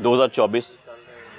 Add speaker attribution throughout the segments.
Speaker 1: 2024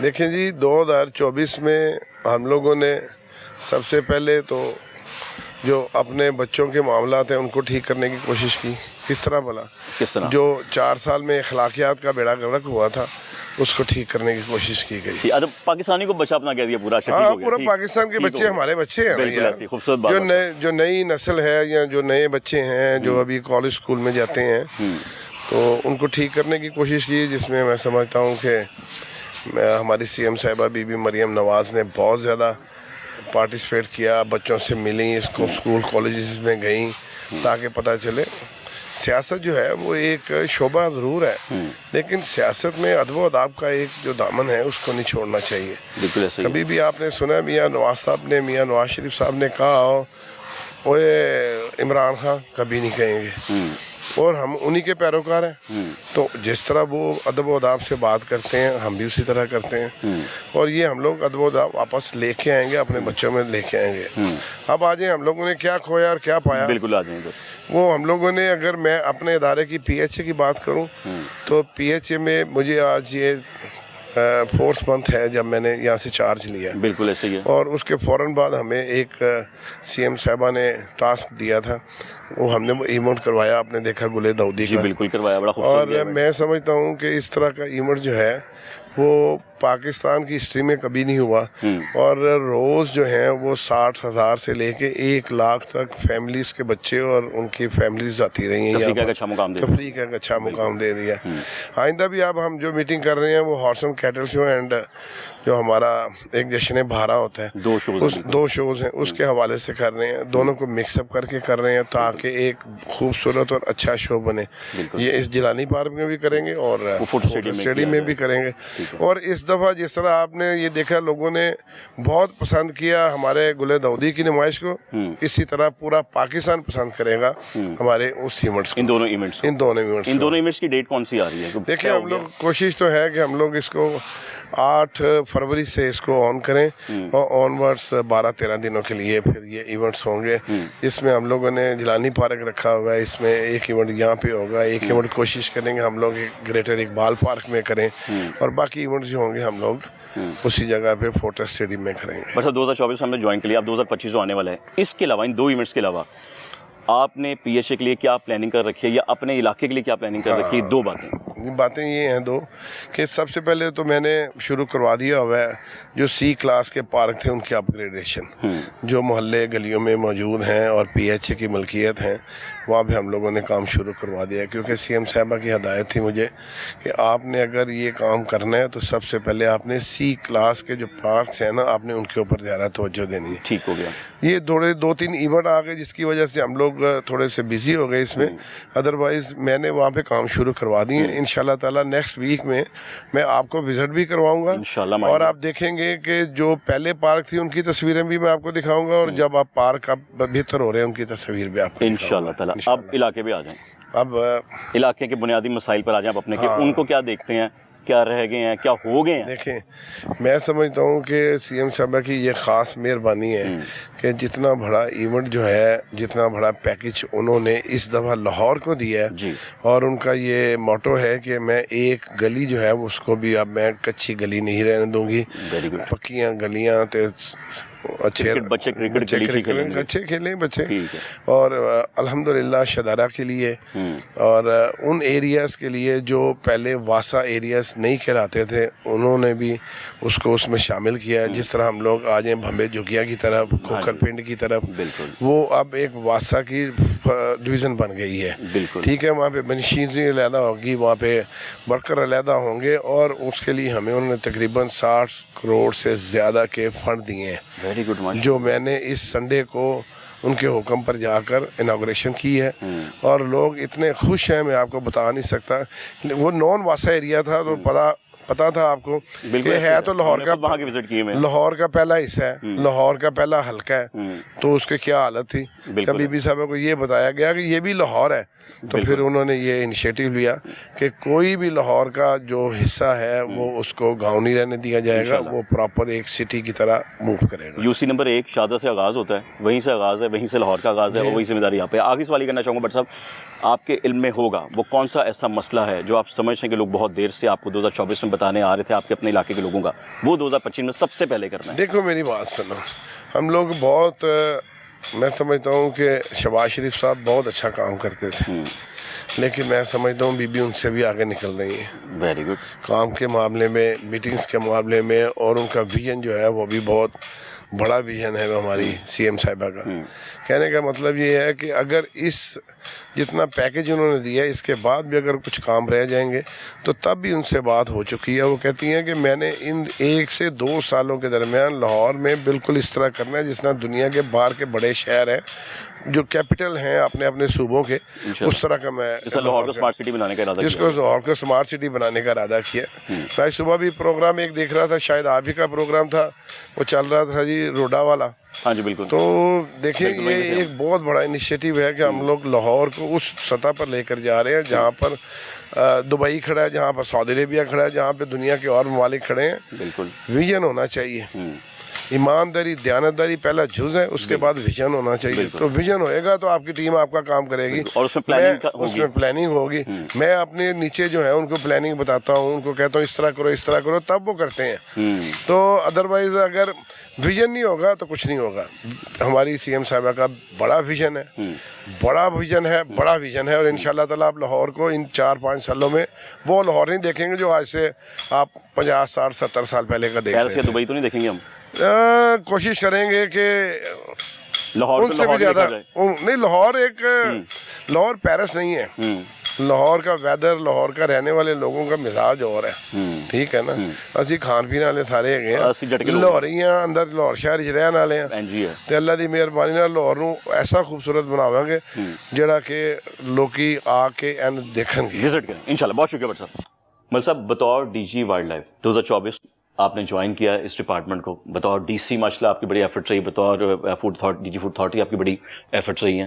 Speaker 2: دیکھیں جی 2024 میں ہم لوگوں نے سب سے پہلے تو جو اپنے بچوں کے معاملات ہیں ان کو ٹھیک کرنے کی کوشش کی. کس طرح بھلا؟
Speaker 1: کس طرح؟
Speaker 2: جو 4 سال میں اخلاقیات کا بیڑا غرق ہوا تھا اس کو ٹھیک کرنے کی کوشش کی گئی.
Speaker 1: اب پاکستانی کو بچہ اپنا کہہ دیا پورا.
Speaker 2: ہاں پورا پاکستان کے بچے ہمارے بچے ہیں یار.
Speaker 1: خوبصورت بات.
Speaker 2: جو نئی نسل ہے یا جو نئے بچے ہیں جو ابھی کالج اسکول میں جاتے ہیں تو ان کو ٹھیک کرنے کی کوشش کی, جس میں میں سمجھتا ہوں کہ ہماری سی ایم صاحبہ بی بی مریم نواز نے بہت زیادہ پارٹیسپیٹ کیا, بچوں سے ملیں, اس کو اسکول کالجز میں گئیں تاکہ پتہ چلے. سیاست جو ہے وہ ایک شعبہ ضرور ہے لیکن سیاست میں ادب و اداب کا ایک جو دامن ہے اس کو نہیں چھوڑنا چاہیے. کبھی بھی آپ نے سنا میاں نواز صاحب نے, میاں نواز شریف صاحب نے کہا وہ عمران خان کبھی نہیں کہیں گے, اور ہم انہی کے پیروکار ہیں. تو جس طرح وہ ادب و اداب سے بات کرتے ہیں ہم بھی اسی طرح کرتے ہیں, اور یہ ہم لوگ ادب و اداب واپس لے کے آئیں گے, اپنے بچوں میں لے کے آئیں گے. اب آ جائیں ہم لوگوں نے کیا کھویا اور کیا پایا.
Speaker 1: بالکل آ جائیں گے.
Speaker 2: وہ ہم لوگوں نے, اگر میں اپنے ادارے کی پی ایچ اے کی بات کروں تو پی ایچ اے میں مجھے آج یہ 4th month ہے جب میں نے یہاں سے چارج لیا.
Speaker 1: بالکل ایسے ہی ہے.
Speaker 2: اور اس کے فوراً بعد ہمیں ایک سی ایم صاحبہ نے ٹاسک دیا تھا, وہ ہم نے وہ ایونٹ کروایا. آپ نے دیکھا گلے داؤدی کا.
Speaker 1: بالکل کروایا, بڑا خوبصورت.
Speaker 2: اور میں سمجھتا ہوں کہ اس طرح کا ایونٹ جو ہے وہ پاکستان کی ہسٹری میں کبھی نہیں ہوا. اور روز جو ہیں وہ 60,000 سے لے کے 1 لاکھ تک فیملیز کے بچے اور ان کی فیملیز جاتی رہی ہیں.
Speaker 1: تفریح کا ایک
Speaker 2: اچھا مقام دے دیا. آئندہ بھی اب ہم جو میٹنگ کر رہے ہیں وہ horse and cattle show and جو ہمارا ایک جشن بہارا ہوتا ہے, 2 شوز ہیں, اس کے حوالے سے کر رہے ہیں. دونوں کو مکس اپ کر کے کر رہے ہیں تاکہ ایک خوبصورت اور اچھا شو بنے. یہ اس جیلانی پارک میں بھی کریں گے اور اسٹیڈیم میں بھی کریں گے. اور اس دفعہ جس طرح آپ نے یہ دیکھا لوگوں نے بہت پسند کیا ہمارے گلے داؤدی کی نمائش کو, اسی طرح پورا پاکستان پسند کرے گا ہمارے اس ایونٹس کو. ان دونوں ایونٹس
Speaker 1: کی ڈیٹ کون سی آ رہی ہے؟
Speaker 2: دیکھیں ہم لوگ کوشش تو ہے کہ ہم لوگ اس کو 8 فروری سے اس کو آن کریں اور آن ورڈس 12-13 دنوں کے لیے پھر یہ ایونٹس ہوں گے. اس میں ہم لوگوں نے جیلانی پارک رکھا ہوا ہے, اس میں ایک ایونٹ یہاں پہ ہوگا, ایک ایونٹ کوشش کریں گے ہم لوگ گریٹر اقبال پارک میں کریں, اور باقی ایونٹ جو ہوں گے ہم لوگ اسی جگہ پہ فورٹس اسٹیڈیم میں کریں گے.
Speaker 1: بس 2024 ہم نے جوائن کر لیا, اب 2025 جو آنے والا ہے, اس کے علاوہ ان 2 ایونٹس کے علاوہ آپ نے پی ایچ اے کے لیے کیا پلاننگ کر رکھی ہے یا اپنے علاقے کے لیے کیا پلاننگ کر رکھی ہے؟ 2
Speaker 2: باتیں یہ ہیں 2 کہ سب سے پہلے تو میں نے شروع کروا دیا ہوا ہے جو C کلاس کے پارک تھے ان کی اپ گریڈیشن جو محلے گلیوں میں موجود ہیں اور پی ایچ اے کی ملکیت ہیں, وہاں بھی ہم لوگوں نے کام شروع کروا دیا. کیونکہ سی ایم صاحبہ کی ہدایت تھی مجھے کہ آپ نے اگر یہ کام کرنا ہے تو سب سے پہلے آپ نے C کلاس کے جو پارکس ہیں نا آپ نے ان کے اوپر زیادہ توجہ دینی ہے.
Speaker 1: ٹھیک ہو گیا.
Speaker 2: یہ تھوڑے 2-3 ایونٹ آ گئے جس کی وجہ سے ہم لوگ تھوڑے سے بزی ہو گئے اس میں, ادروائز میں نے وہاں پہ کام شروع کروا دیے ہیں. انشاءاللہ تعالیٰ نیکسٹ ویک میں آپ کو وزٹ بھی کرواؤں گا, اور آپ دیکھیں گے کہ جو پہلے پارک تھی ان کی تصویریں بھی میں آپ کو دکھاؤں گا, اور جب آپ پارک اب بہتر ہو رہے ہیں ان کی تصویر بھی آپ کو
Speaker 1: انشاءاللہ تعالیٰ. اب علاقے پہ آ جائیں,
Speaker 2: اب
Speaker 1: علاقے کے بنیادی مسائل پر آ جائیں اپنے, ان کو کیا دیکھتے ہیں, کیا رہ گئے ہیں, کیا ہو گئے ہیں؟
Speaker 2: دیکھیں میں سمجھتا ہوں کہ سی ایم صاحبہ کی یہ خاص مہربانی ہے کہ جتنا بڑا ایونٹ جو ہے, جتنا بڑا پیکج انہوں نے اس دفعہ لاہور کو دیا ہے, اور ان کا یہ موٹو ہے کہ میں ایک گلی جو ہے اس کو بھی اب میں کچی گلی نہیں رہنے دوں گی, پکیاں گلیاں اچھے کھیلیں بچے. اور الحمدللہ شدارہ کے لیے اور ان ایریاز کے لیے جو پہلے واسا ایریاز نہیں کہلاتے تھے انہوں نے بھی اس کو اس میں شامل کیا ہے. جس طرح ہم لوگ آ جائیں بھمبے جھگیاں کی طرف, کھوکھر پنڈ کی طرف, وہ اب ایک واسا کی ڈویژن بن گئی ہے. ٹھیک ہے, وہاں پہ مشینری علیحدہ ہوگی, وہاں پہ ورکر علیحدہ ہوں گے, اور اس کے لیے ہمیں انہوں نے تقریباً 60 کروڑ سے زیادہ کے فنڈ دیے ہیں, جو میں نے اس سنڈے کو ان کے حکم پر جا کر انوگریشن کی ہے. اور لوگ اتنے خوش ہیں میں آپ کو بتا نہیں سکتا. وہ نان واسا ایریا تھا تو پتا تھا آپ کو کہ ہے تو لاہور کا پہلا حصہ ہے, لاہور کا پہلا حلقہ ہے, تو اس کے کیا حالت تھی. کبھی بھی صاحب کو یہ بتایا گیا کہ یہ بھی لاہور ہے, تو پھر انہوں نے یہ انیشیٹو لیا کہ کوئی بھی لاہور کا جو حصہ ہے وہ اس کو گاؤں نہیں رہنے دیا جائے گا, وہ پراپر ایک سٹی کی طرح موو کرے گا.
Speaker 1: UC نمبر 1 شادہ سے آغاز ہوتا ہے, وہیں سے آغاز ہے, وہیں سے لاہور کا آغاز ہے, اور وہی ذمہ داری آپ پہ. آخری سوال یہ کرنا چاہوں گا بٹ صاحب, آپ کے علم میں ہوگا وہ کون سا ایسا مسئلہ ہے جو آپ سمجھتے ہیں کہ لوگ بہت دیر سے آپ کو 2024 میں بتانے آ رہے تھے آپ کے اپنے علاقے کے لوگوں کا، وہ 2025 میں سب سے پہلے کرنا ہے؟
Speaker 2: دیکھو میری بات سنو، ہم لوگ بہت میں سمجھتا ہوں کہ شہباز شریف صاحب بہت اچھا کام کرتے تھے، لیکن میں سمجھتا ہوں بی بی ان سے بھی آگے نکل رہی ہیں
Speaker 1: ویری گڈ.
Speaker 2: کام کے معاملے میں، میٹنگز کے معاملے میں، اور ان کا ویژن جو ہے وہ بھی بہت بڑا ویژن ہے ہماری سی ایم صاحبہ کا. کہنے کا مطلب یہ ہے کہ اگر اس جتنا پیکج انہوں نے دیا ہے اس کے بعد بھی اگر کچھ کام رہ جائیں گے تو تب بھی ان سے بات ہو چکی ہے. وہ کہتی ہیں کہ میں نے ان 1 سے 2 سالوں کے درمیان لاہور میں بالکل اس طرح کرنا ہے جس طرح دنیا کے باہر کے بڑے شہر ہیں جو کیپٹل ہیں اپنے اپنے صوبوں کے، اس طرح کا میں
Speaker 1: لاہور کو اسمارٹ سٹی بنانے کا ارادہ
Speaker 2: جس کو لاہور کو اسمارٹ سٹی بنانے کا ارادہ کیا. میں صبح بھی پروگرام ایک دیکھ رہا تھا، شاید آپ ہی کا پروگرام تھا، وہ چل رہا تھا جی روڈا والا.
Speaker 1: ہاں جی بالکل.
Speaker 2: تو دیکھیں یہ ایک بہت بڑا انیشیٹو ہے کہ ہم لوگ لاہور کو اس سطح پر لے کر جا رہے ہیں جہاں پر دبئی کھڑا ہے، جہاں پر سعودی عربیہ کھڑا ہے، جہاں پہ دنیا کے اور ممالک کھڑے ہیں.
Speaker 1: بالکل
Speaker 2: ویژن ہونا چاہیے، ایمانداری دیانتداری پہلا جز ہے، اس کے بعد ویژن ہونا چاہیے. تو ویژن ہوئے گا تو آپ کی ٹیم آپ کا کام کرے گی
Speaker 1: اور اس میں
Speaker 2: پلاننگ ہوگی. میں اپنے نیچے جو ہے ان کو پلاننگ بتاتا ہوں، ان کو کہتا ہوں اس طرح کرو اس طرح کرو، تب وہ کرتے ہیں. تو ادروائز اگر ویژن نہیں ہوگا تو کچھ نہیں ہوگا. ہماری سی ایم صاحبہ کا بڑا ویژن ہے، بڑا ویژن ہے، اور انشاءاللہ تعالیٰ آپ لاہور کو ان 4-5 سالوں میں وہ لاہور نہیں دیکھیں گے جو آج سے آپ 50, 60, 70 سال پہلے کا دیکھ رہے تھے.
Speaker 1: دبئی تو نہیں دیکھیں گے ہم؟
Speaker 2: کوشش کریں گے کہ
Speaker 1: لاہور
Speaker 2: ان سے بھی زیادہ نہیں. لاہور پیرس نہیں ہے. لاہور کا ویدر، لاہور کا رہنے والے لوگوں کا مزاج اور ہے، ٹھیک ہے نا. اسی کھان پین والے سارے ہیگے ہیں لاہوریاں، اندر لاہور شہر چ رہن والے ہیں. تے اللہ دی مہربانی نال لاہور نو ایسا خوبصورت بناواں گے جڑا کہ لوکی آ کے این دیکھن گے،
Speaker 1: وزٹ کریں انشاءاللہ. بہت شکریہ بٹ صاحب. مل صاحب بطور ڈی جی وائلڈ لائف 2024 آپ نے جوائن کیا اس ڈپارٹمنٹ کو، بطور ڈی سی ماشاءاللہ آپ کی بڑی ایفرٹس رہی، بطور ڈی جی فوڈ اتھارٹی آپ کی بڑی ایفرٹس رہی ہیں.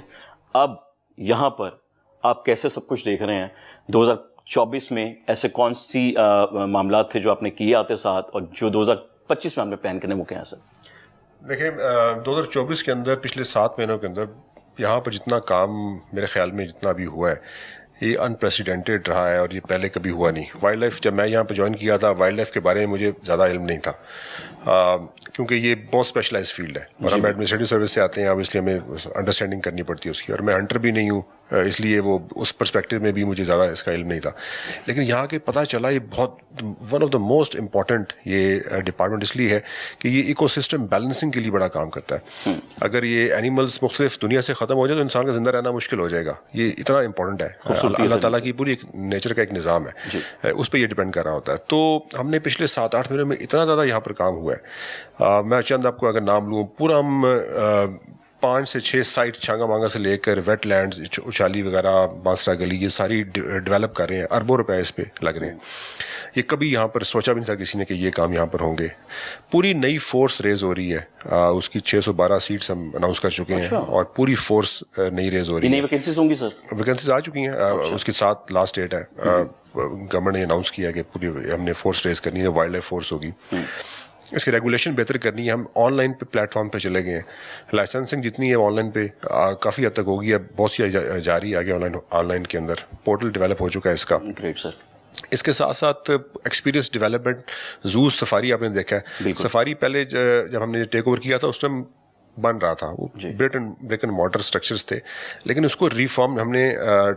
Speaker 1: اب یہاں پر آپ کیسے سب کچھ دیکھ رہے ہیں؟ 2024 میں ایسے کون سی معاملات تھے جو آپ نے کیے آتے ساتھ، اور جو 2025 میں آپ نے پلان کرنے وہ کیا ہیں سر؟
Speaker 3: دیکھیں 2024 کے اندر پچھلے 7 مہینوں کے اندر یہاں پر جتنا کام میرے خیال میں جتنا بھی ہوا ہے یہ انپریسیڈنٹڈ رہا ہے، اور یہ پہلے کبھی ہوا نہیں. وائلڈ لائف جب میں یہاں پہ جوائن کیا تھا، وائلڈ لائف کے بارے میں مجھے زیادہ علم نہیں تھا، کیونکہ یہ بہت اسپیشلائز فیلڈ ہے، اور ہم ایڈمنسٹریٹو سروس سے آتے ہیں. اب اس لیے ہمیں انڈرسٹینڈنگ کرنی پڑتی ہے اس کی، اور میں ہنٹر بھی نہیں ہوں، اس لیے وہ اس پرسپیکٹو میں بھی مجھے زیادہ اس کا علم نہیں تھا. لیکن یہاں کے پتہ چلا یہ بہت one of the most important یہ ڈپارٹمنٹ اس لیے ہے کہ یہ ایکو سسٹم بیلنسنگ کے لیے بڑا کام کرتا ہے. اگر یہ اینیملز مختلف دنیا سے ختم ہو جائے تو انسان کا زندہ رہنا مشکل ہو جائے گا. یہ اتنا امپورٹنٹ ہے، اللہ تعالیٰ کی پوری ایک نیچر کا ایک نظام ہے، اس پہ یہ ڈپینڈ کر رہا ہوتا ہے. تو ہم نے پچھلے 7-8 مہینوں میں اتنا زیادہ یہاں پر کام ہوا ہے. میں چند آپ کو اگر نام لوں، پورا ہم 5 سے 6 سائٹ چھانگا مانگا سے لے کر ویٹ لینڈز، اچالی وغیرہ، بانسرا گلی، یہ ساری ڈیولپ کر رہے ہیں. اربوں روپے اس پہ لگ رہے ہیں. یہ کبھی یہاں پر سوچا بھی نہیں تھا کسی نے کہ یہ کام یہاں پر ہوں گے. پوری نئی فورس ریز ہو رہی ہے، اس کی 612 سیٹس ہم اناؤنس کر چکے ہیں، اور پوری فورس نئی ریز ہو رہی ہے.
Speaker 1: نئی ویکینسیز ہوں گی سر؟
Speaker 3: ویکینسیز آ چکی ہیں، اس کے ساتھ لاسٹ ڈیٹ ہے. گورنمنٹ نے اناؤنس کیا کہ پوری ہم نے فورس ریز کرنی ہے، وائلڈ لائف فورس ہوگی. اس کی ریگولیشن بہتر کرنی ہے. ہم آن لائن پہ پلیٹ فارم پہ چلے گئے ہیں. لائسنسنگ جتنی ہے آن لائن پہ کافی حد تک ہوگی، اب بہت سی جاری آگے آن لائن کے اندر پورٹل ڈیولپ ہو چکا ہے اس کا.
Speaker 1: گریٹ سر.
Speaker 3: اس کے ساتھ ساتھ ایکسپیرینس ڈیولپمنٹ، زو سفاری آپ نے دیکھا ہے. سفاری پہلے جب ہم نے ٹیک اوور کیا تھا اس ٹائم بن رہا تھا، وہ بریک اینڈ مارٹر اسٹرکچرز تھے، لیکن اس کو ریفارم ہم نے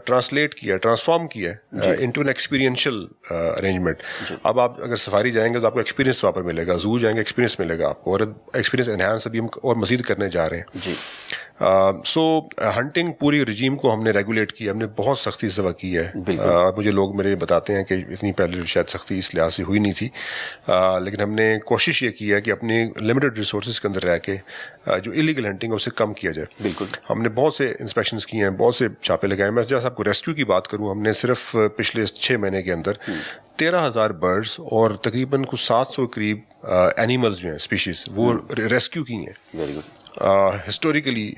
Speaker 3: ٹرانسفارم کیا انٹو این ایکسپیرینشیل ارینجمنٹ. اب آپ اگر سفاری جائیں گے تو آپ کو ایکسپیرینس وہاں پر ملے گا، زو جائیں گے ایکسپیرینس ملے گا آپ کو، اور ایکسپیرینس انہانس ابھی ہم اور مزید کرنے جا رہے ہیں. سو ہنٹنگ پوری رجیم کو ہم نے ریگولیٹ کیا، ہم نے بہت سختی سے کی ہے. مجھے لوگ میرے بتاتے ہیں کہ اتنی پہلے شاید سختی اس لحاظ سے ہوئی نہیں تھی، لیکن ہم نے کوشش یہ کی ہے کہ اپنے لمیٹڈ ریسورسز کے اندر رہ کے جو الیگل ہنٹنگ ہے اسے کم کیا جائے.
Speaker 1: بالکل.
Speaker 3: ہم نے بہت سے انسپیکشنز کیے ہیں، بہت سے چھاپے لگائے ہیں. میں جیسے آپ کو ریسکیو کی بات کروں، ہم نے صرف پچھلے 6 مہینے کے اندر 13,000 برڈز اور تقریباً کچھ 700 قریب اینیملز جو ہیں اسپیشیز وہ ریسکیو کی ہیں.
Speaker 1: Very good.
Speaker 3: ہسٹوریکلی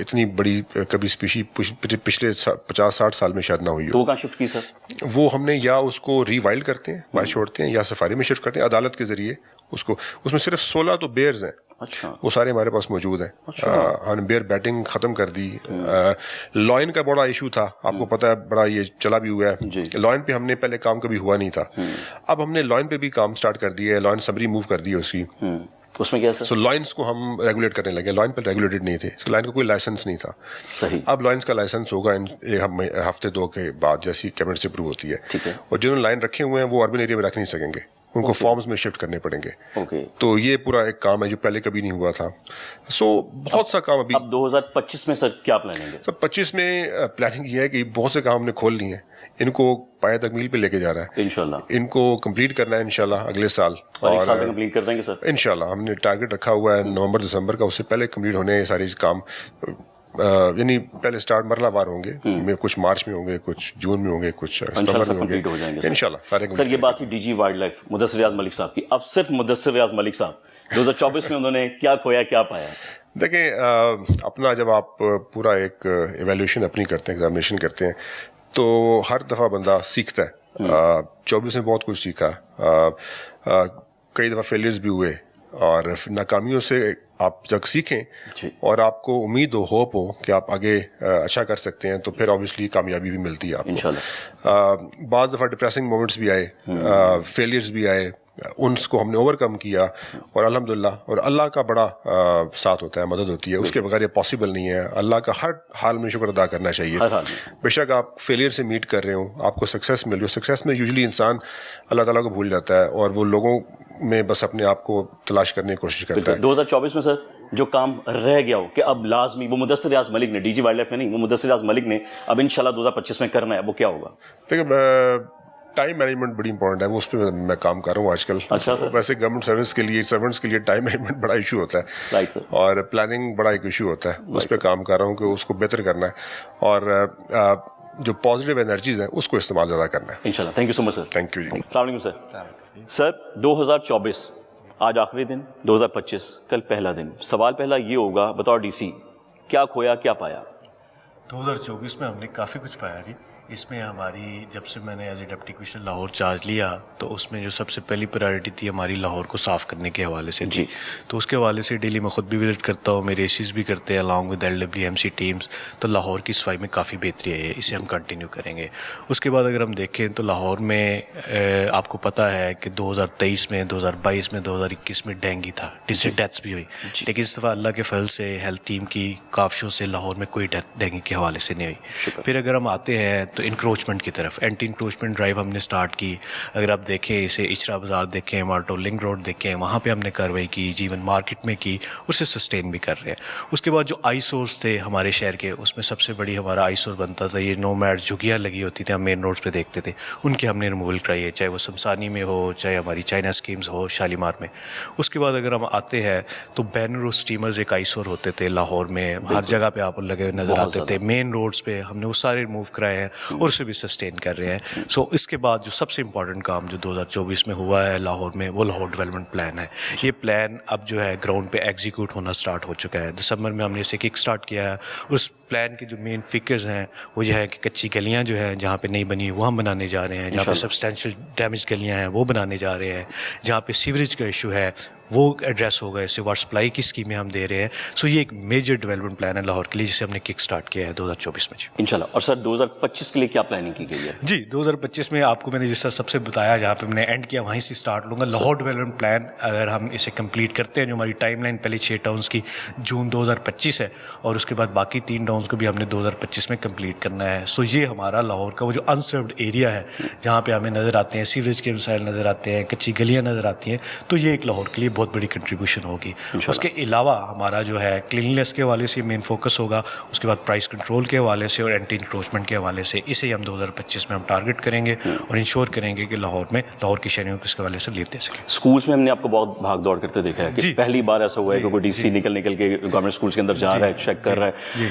Speaker 3: اتنی بڑی کبھی اسپیشی پچھلے 50-60 سال میں شاید نہ ہوئی ہو.
Speaker 1: تو کہاں شفٹ کی سر؟
Speaker 3: وہ ہم نے یا اس کو ری وائلڈ کرتے ہیں، باہر چھوڑتے ہیں، یا سفاری میں شفٹ کرتے ہیں عدالت کے ذریعے اس کو. اس میں صرف 16 تو بیئرز ہیں
Speaker 1: اچھا
Speaker 3: وہ سارے ہمارے پاس موجود ہیں. ہم نے بیئر بیٹنگ ختم کر دی. لائن کا بڑا ایشو تھا, آپ کو پتہ ہے, بڑا یہ چلا بھی ہوا ہے. لائن پہ ہم نے پہلے کام کبھی ہوا نہیں تھا, اب ہم نے لائن پہ بھی کام سٹارٹ کر دیا ہے. لائن سمری موو کر دی ہے اس کی.
Speaker 1: اس میں کیا سر؟
Speaker 3: سو لائنس کو ہم ریگولیٹ کرنے لگے. لائن پہ ریگولیٹڈ نہیں تھے, لائن کا کوئی لائسنس نہیں تھا.
Speaker 1: صحیح.
Speaker 3: اب لائنس کا لائسنس ہوگا ہفتے 2 کے بعد, جیسی کیبنٹ سے اپروو ہوتی ہے.
Speaker 1: ٹھیک ہے.
Speaker 3: اور جنہوں نے لائن رکھے ہوئے ہیں وہ اربن ایریا میں رکھ نہیں سکیں گے, ان کو فارمز میں شفٹ کرنے پڑیں گے. تو یہ پورا ایک کام ہے جو پہلے کبھی نہیں ہوا تھا. سو بہت سا کام ابھی.
Speaker 1: اب 2025 میں سر کیا پلاننگ ہے؟
Speaker 3: سر 25 میں پلاننگ یہ ہے کہ بہت سے کام ہم نے کھول لیے ہیں, ان کو پایہ تکمیل پہ لے کے جا رہا ہے انشاءاللہ. ان کو کمپلیٹ کرنا ہے انشاءاللہ اگلے سال,
Speaker 1: اور ایک سال میں کمپلیٹ کر دیں گے سر
Speaker 3: انشاءاللہ. ہم نے ٹارگیٹ رکھا ہوا ہے نومبر دسمبر کا, اس سے پہلے کمپلیٹ ہونے ہیں سارے کام. یعنی پہلے سٹارٹ مرحلہ وار ہوں گے, کچھ مارچ میں ہوں گے, کچھ جون میں ہوں گے, کچھ ستمبر میں ہوں گے انشاءاللہ سارے.
Speaker 1: سر یہ بات تھی D G wild life Mudassar Riaz Malik sahib کی. اب صرف مدثر ریاض ملک صاحب 2024 میں انہوں نے کیا کھویا, کیا پایا؟
Speaker 3: دیکھیں, اپنا جب آپ پورا ایک ایویلیوشن اپنی کرتے ہیں, ایگزامینیشن کرتے ہیں, تو ہر دفعہ بندہ سیکھتا ہے. 24 میں بہت کچھ سیکھا, کئی دفعہ فیلئرز بھی ہوئے, اور ناکامیوں سے آپ جب سیکھیں اور آپ کو امید و ہوپ ہو کہ آپ آگے اچھا کر سکتے ہیں, تو پھر آبویسلی کامیابی بھی ملتی ہے آپ کو. بعض دفعہ ڈپریسنگ مومنٹس بھی آئے, فیلئرز بھی آئے, ان کو ہم نے اوور کم کیا, اور الحمدللہ, اور اللہ کا بڑا ساتھ ہوتا ہے, مدد ہوتی ہے, اس کے بغیر یہ پاسبل نہیں ہے. اللہ کا ہر حال میں شکر ادا کرنا چاہیے. بے شک آپ فیلئر سے میٹ کر رہے ہوں, آپ کو سکسیس مل رہی ہو, سکسیس میں یوزلی انسان اللہ تعالیٰ کو بھول جاتا ہے, اور وہ لوگوں میں بس اپنے آپ کو تلاش کرنے کی کوشش کرتا ہے.
Speaker 1: 2024 میں سر جو کام رہ گیا ہو کہ اب لازمی, وہ مدثر ریاض ملک نے, ڈی جی وائلڈ لائف میں نہیں, وہ مدثر ریاض ملک نے اب انشاءاللہ 2025 میں کرنا ہے, وہ کیا ہوگا؟
Speaker 3: دیکھیں, ٹائم مینجمنٹ بڑی امپورٹنٹ ہے, وہ اس پہ میں کام کر رہا ہوں آج کل. ویسے گورنمنٹ سروس کے لیے, سرونٹس کے لیے ٹائم مینجمنٹ بڑا ایشو ہوتا ہے, اور پلاننگ بڑا ایک ایشو ہوتا ہے. اس پہ کام کر رہا ہوں کہ اس کو بہتر کرنا ہے, اور جو پازیٹیو انرجیز ہیں اس کو استعمال زیادہ کرنا ہے
Speaker 1: انشاءاللہ. Thank you so much sir.
Speaker 3: Thank you ji.
Speaker 1: السلام علیکم سر. سر 2024 آج آخری دن, 2025 کل پہلا دن. سوال پہلا یہ ہوگا, بطور ڈی سی کیا کھویا, کیا پایا؟
Speaker 4: 2024 میں ہم نے کافی کچھ پایا جی. اس میں ہماری, جب سے میں نے as a deputy commissioner Lahore charge لیا, تو اس میں جو سب سے پہلی پرائرٹی تھی ہماری لاہور کو صاف کرنے کے حوالے سے تھی. تو اس کے حوالے سے ڈیلی میں خود بھی وزٹ کرتا ہوں, میرے ایسیز بھی کرتے ہیں along with LWMC ٹیمز. تو لاہور کی صفائی میں کافی بہتری ہے, اسے ہم کنٹینیو کریں گے. اس کے بعد اگر ہم دیکھیں تو لاہور میں آپ کو پتہ ہے کہ 2023 میں, 2022 میں, 2021 میں ڈینگی تھا, جس سے ڈیتھس بھی ہوئی. لیکن اس دفعہ اللہ کے فضل سے ہیلتھ ٹیم کی کافشوں سے لاہور میں کوئی ڈیتھ ڈینگی کے حوالے سے نہیں ہوئی. پھر اگر ہم آتے ہیں تو انکروچمنٹ کی طرف, اینٹی انکروچمنٹ ڈرائیو ہم نے سٹارٹ کی. اگر آپ دیکھیں اسے اچرا بازار دیکھیں, مارٹو لنک روڈ دیکھیں, وہاں پہ ہم نے کارروائی کی, جیون مارکیٹ میں کی, اسے سسٹین بھی کر رہے ہیں. اس کے بعد جو آئی سورس تھے ہمارے شہر کے, اس میں سب سے بڑی ہمارا آئی سورس بنتا تھا یہ نو میڈ جھگیاں لگی ہوتی تھیں, ہم مین روڈز پہ دیکھتے تھے, ان کی ہم نے ریموول کرائی ہے, چاہے وہ سمسانی میں ہو, چاہے ہماری چائنا اسکیمز ہو شالیمار میں. اس کے بعد اگر ہم آتے ہیں تو بینر اسٹیمرز ایک آئی سور ہوتے تھے لاہور میں, ہر جگہ پہ آپ لگے نظر آتے تھے. مین روڈز پہ ہم نے وہ سارے ریموو کرائے ہیں, اور اسے بھی سسٹین کر رہے ہیں. سو اس کے بعد جو سب سے امپورٹنٹ کام جو 2024 میں ہوا ہے لاہور میں, وہ لاہور ڈیولپمنٹ پلان ہے. یہ پلان اب جو ہے گراؤنڈ پہ ایگزیکیوٹ ہونا سٹارٹ ہو چکا ہے. دسمبر میں ہم نے اسے کک سٹارٹ کیا ہے. اس پلان کے جو مین فکرز ہیں وہ یہ ہے کہ کچی گلیاں جو ہیں جہاں پہ نہیں بنی وہ ہم بنانے جا رہے ہیں, جہاں پہ سبسٹینشیل ڈیمیج گلیاں ہیں وہ بنانے جا رہے ہیں, جہاں پہ سیوریج کا ایشو ہے وہ ایڈریس ہوگا, اس سے واٹر سپلائی کی اسکیمیں ہم دے رہے ہیں. سو یہ ایک میجر ڈیولپمنٹ پلان ہے لاہور کے لیے, جسے ہم نے کک سٹارٹ کیا ہے 2024 میں
Speaker 1: انشاءاللہ. اور سر 2025 کے لیے کیا پلاننگ کی گئی ہے؟
Speaker 4: جی 2025 میں آپ کو میں نے جس طرح سب سے بتایا, جہاں پہ میں نے اینڈ کیا وہیں سے سٹارٹ لوں گا. لاہور ڈیولپمنٹ پلان اگر ہم اسے کمپلیٹ کرتے ہیں, جو ہماری ٹائم لائن پہلے 6 ٹاؤنس کی جون 2025 ہے, اور اس کے بعد باقی 3 ٹاؤنس کو بھی ہم نے 2025 میں کمپلیٹ کرنا ہے. سو یہ ہمارا لاہور کا وہ جو انسروڈ ایریا ہے, جہاں پہ ہمیں نظر آتے ہیں سیوریج کے مسائل نظر آتے ہیں, کچی گلیاں نظر آتی ہیں, تو یہ ایک لاہور کے لیے بہت بڑی کنٹریبیوشن ہوگی. اس کے علاوہ ہمارا جو ہے کلینلیس کے حوالے سے مین فوکس ہوگا. اس کے بعد پرائس کنٹرول کے حوالے سے اور اینٹی انکروچمنٹ کے حوالے سے, اسے ہم 2025 میں ہم ٹارگٹ کریں گے, اور انشور کریں گے کہ لاہور میں لاہور کی شہریوں کو اس کے حوالے سے لیتے سکیں.
Speaker 1: اسکولس میں ہم نے آپ کو بہت بھاگ دوڑ کرتے دیکھا ہے کہ پہلی بار ایسا ہوا ہے کہ کوئی ڈی سی نکل کے گورنمنٹ اسکولس کے اندر جا رہا ہے, چیک کر رہا ہے.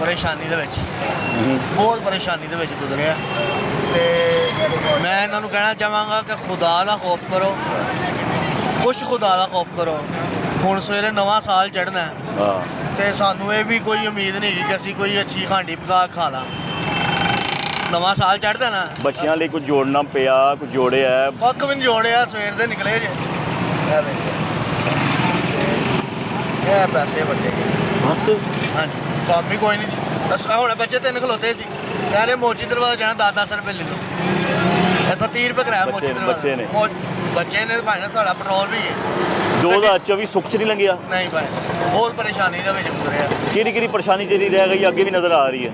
Speaker 5: ਪਰੇਸ਼ਾਨੀ ਦੇ ਵਿੱਚ ਬਹੁਤ ਪਰੇਸ਼ਾਨੀ ਦੇ ਵਿੱਚ ਗੁਜ਼ਰਿਆ ਤੇ ਮੈਂ ਇਹਨਾਂ ਨੂੰ ਕਹਿਣਾ ਚਾਹਾਂਗਾ ਕਿ ਖੁਦਾ ਦਾ ਖੌਫ ਕਰੋ, ਕੁਛ ਖੁਦਾ ਦਾ ਖੌਫ ਕਰੋ। ਹੁਣ ਸਵੇਰੇ ਨਵਾਂ ਸਾਲ ਚੜ੍ਹਨਾ
Speaker 1: ਹਾਂ
Speaker 5: ਤੇ ਸਾਨੂੰ ਇਹ ਵੀ ਕੋਈ ਉਮੀਦ ਨਹੀਂ ਕਿ ਅਸੀਂ ਕੋਈ ਅੱਛੀ ਹਾਂਡੀ ਪਕਾ ਖਾ ਲਾਂ। ਨਵਾਂ ਸਾਲ ਚੜ੍ਹਦਾ ਨਾ,
Speaker 1: ਬੱਚਿਆਂ ਲਈ ਕੁਝ ਜੋੜਨਾ ਪਿਆ, ਕੁਝ ਜੋੜਿਆ ਹੈ?
Speaker 5: ਕੱਖ ਵੀ ਨਹੀਂ ਜੋੜਿਆ, ਸਵੇਰ ਦੇ ਨਿਕਲੇ ਜੇ। ਇਹ ਵੇਖੋ, ਇਹ ਪੈਸੇ ਵੱਡੇ
Speaker 1: ਬਸ
Speaker 5: ਹਾਂਜੀ, ਕੰਮ ਹੀ ਕੋਈ ਨਹੀਂ। ਬਸ ਹੁਣ ਬੱਚੇ 3 ਖਲੋਤੇ ਸੀ, ਕਹਿੰਦੇ ਮੋਚੀ ਦਰਵਾਜ਼ਾ ਜਾਣਾ 10-10 ਰੁਪਏ ਲੈ ਲਓ। ਇੱਥੋਂ 30 ਰੁਪਏ ਕਰਾਇਆ ਮੋਚੀ
Speaker 1: ਬੱਚੇ ਨੇ।
Speaker 5: ਦਰਵਾਜ਼ਾ। ਬੱਚੇ ਨੇ ਭਾਈ ਸਾਡਾ ਪੈਟਰੋਲ ਵੀ ਹੈ।
Speaker 1: 2024 ਸੁੱਖ ਚ ਨਹੀਂ ਲੰਘਿਆ?
Speaker 5: ਨਹੀਂ ਭਾਈ, ਬਹੁਤ ਪਰੇਸ਼ਾਨੀ ਦੇ ਵਿੱਚ ਗੁਜ਼ਰਿਆ।
Speaker 1: ਕਿਹੜੀ ਕਿਹੜੀ ਪਰੇਸ਼ਾਨੀ ਜਿਹੜੀ ਰਹਿ ਗਈ ਅੱਗੇ ਵੀ ਨਜ਼ਰ ਆ ਰਹੀ ਹੈ?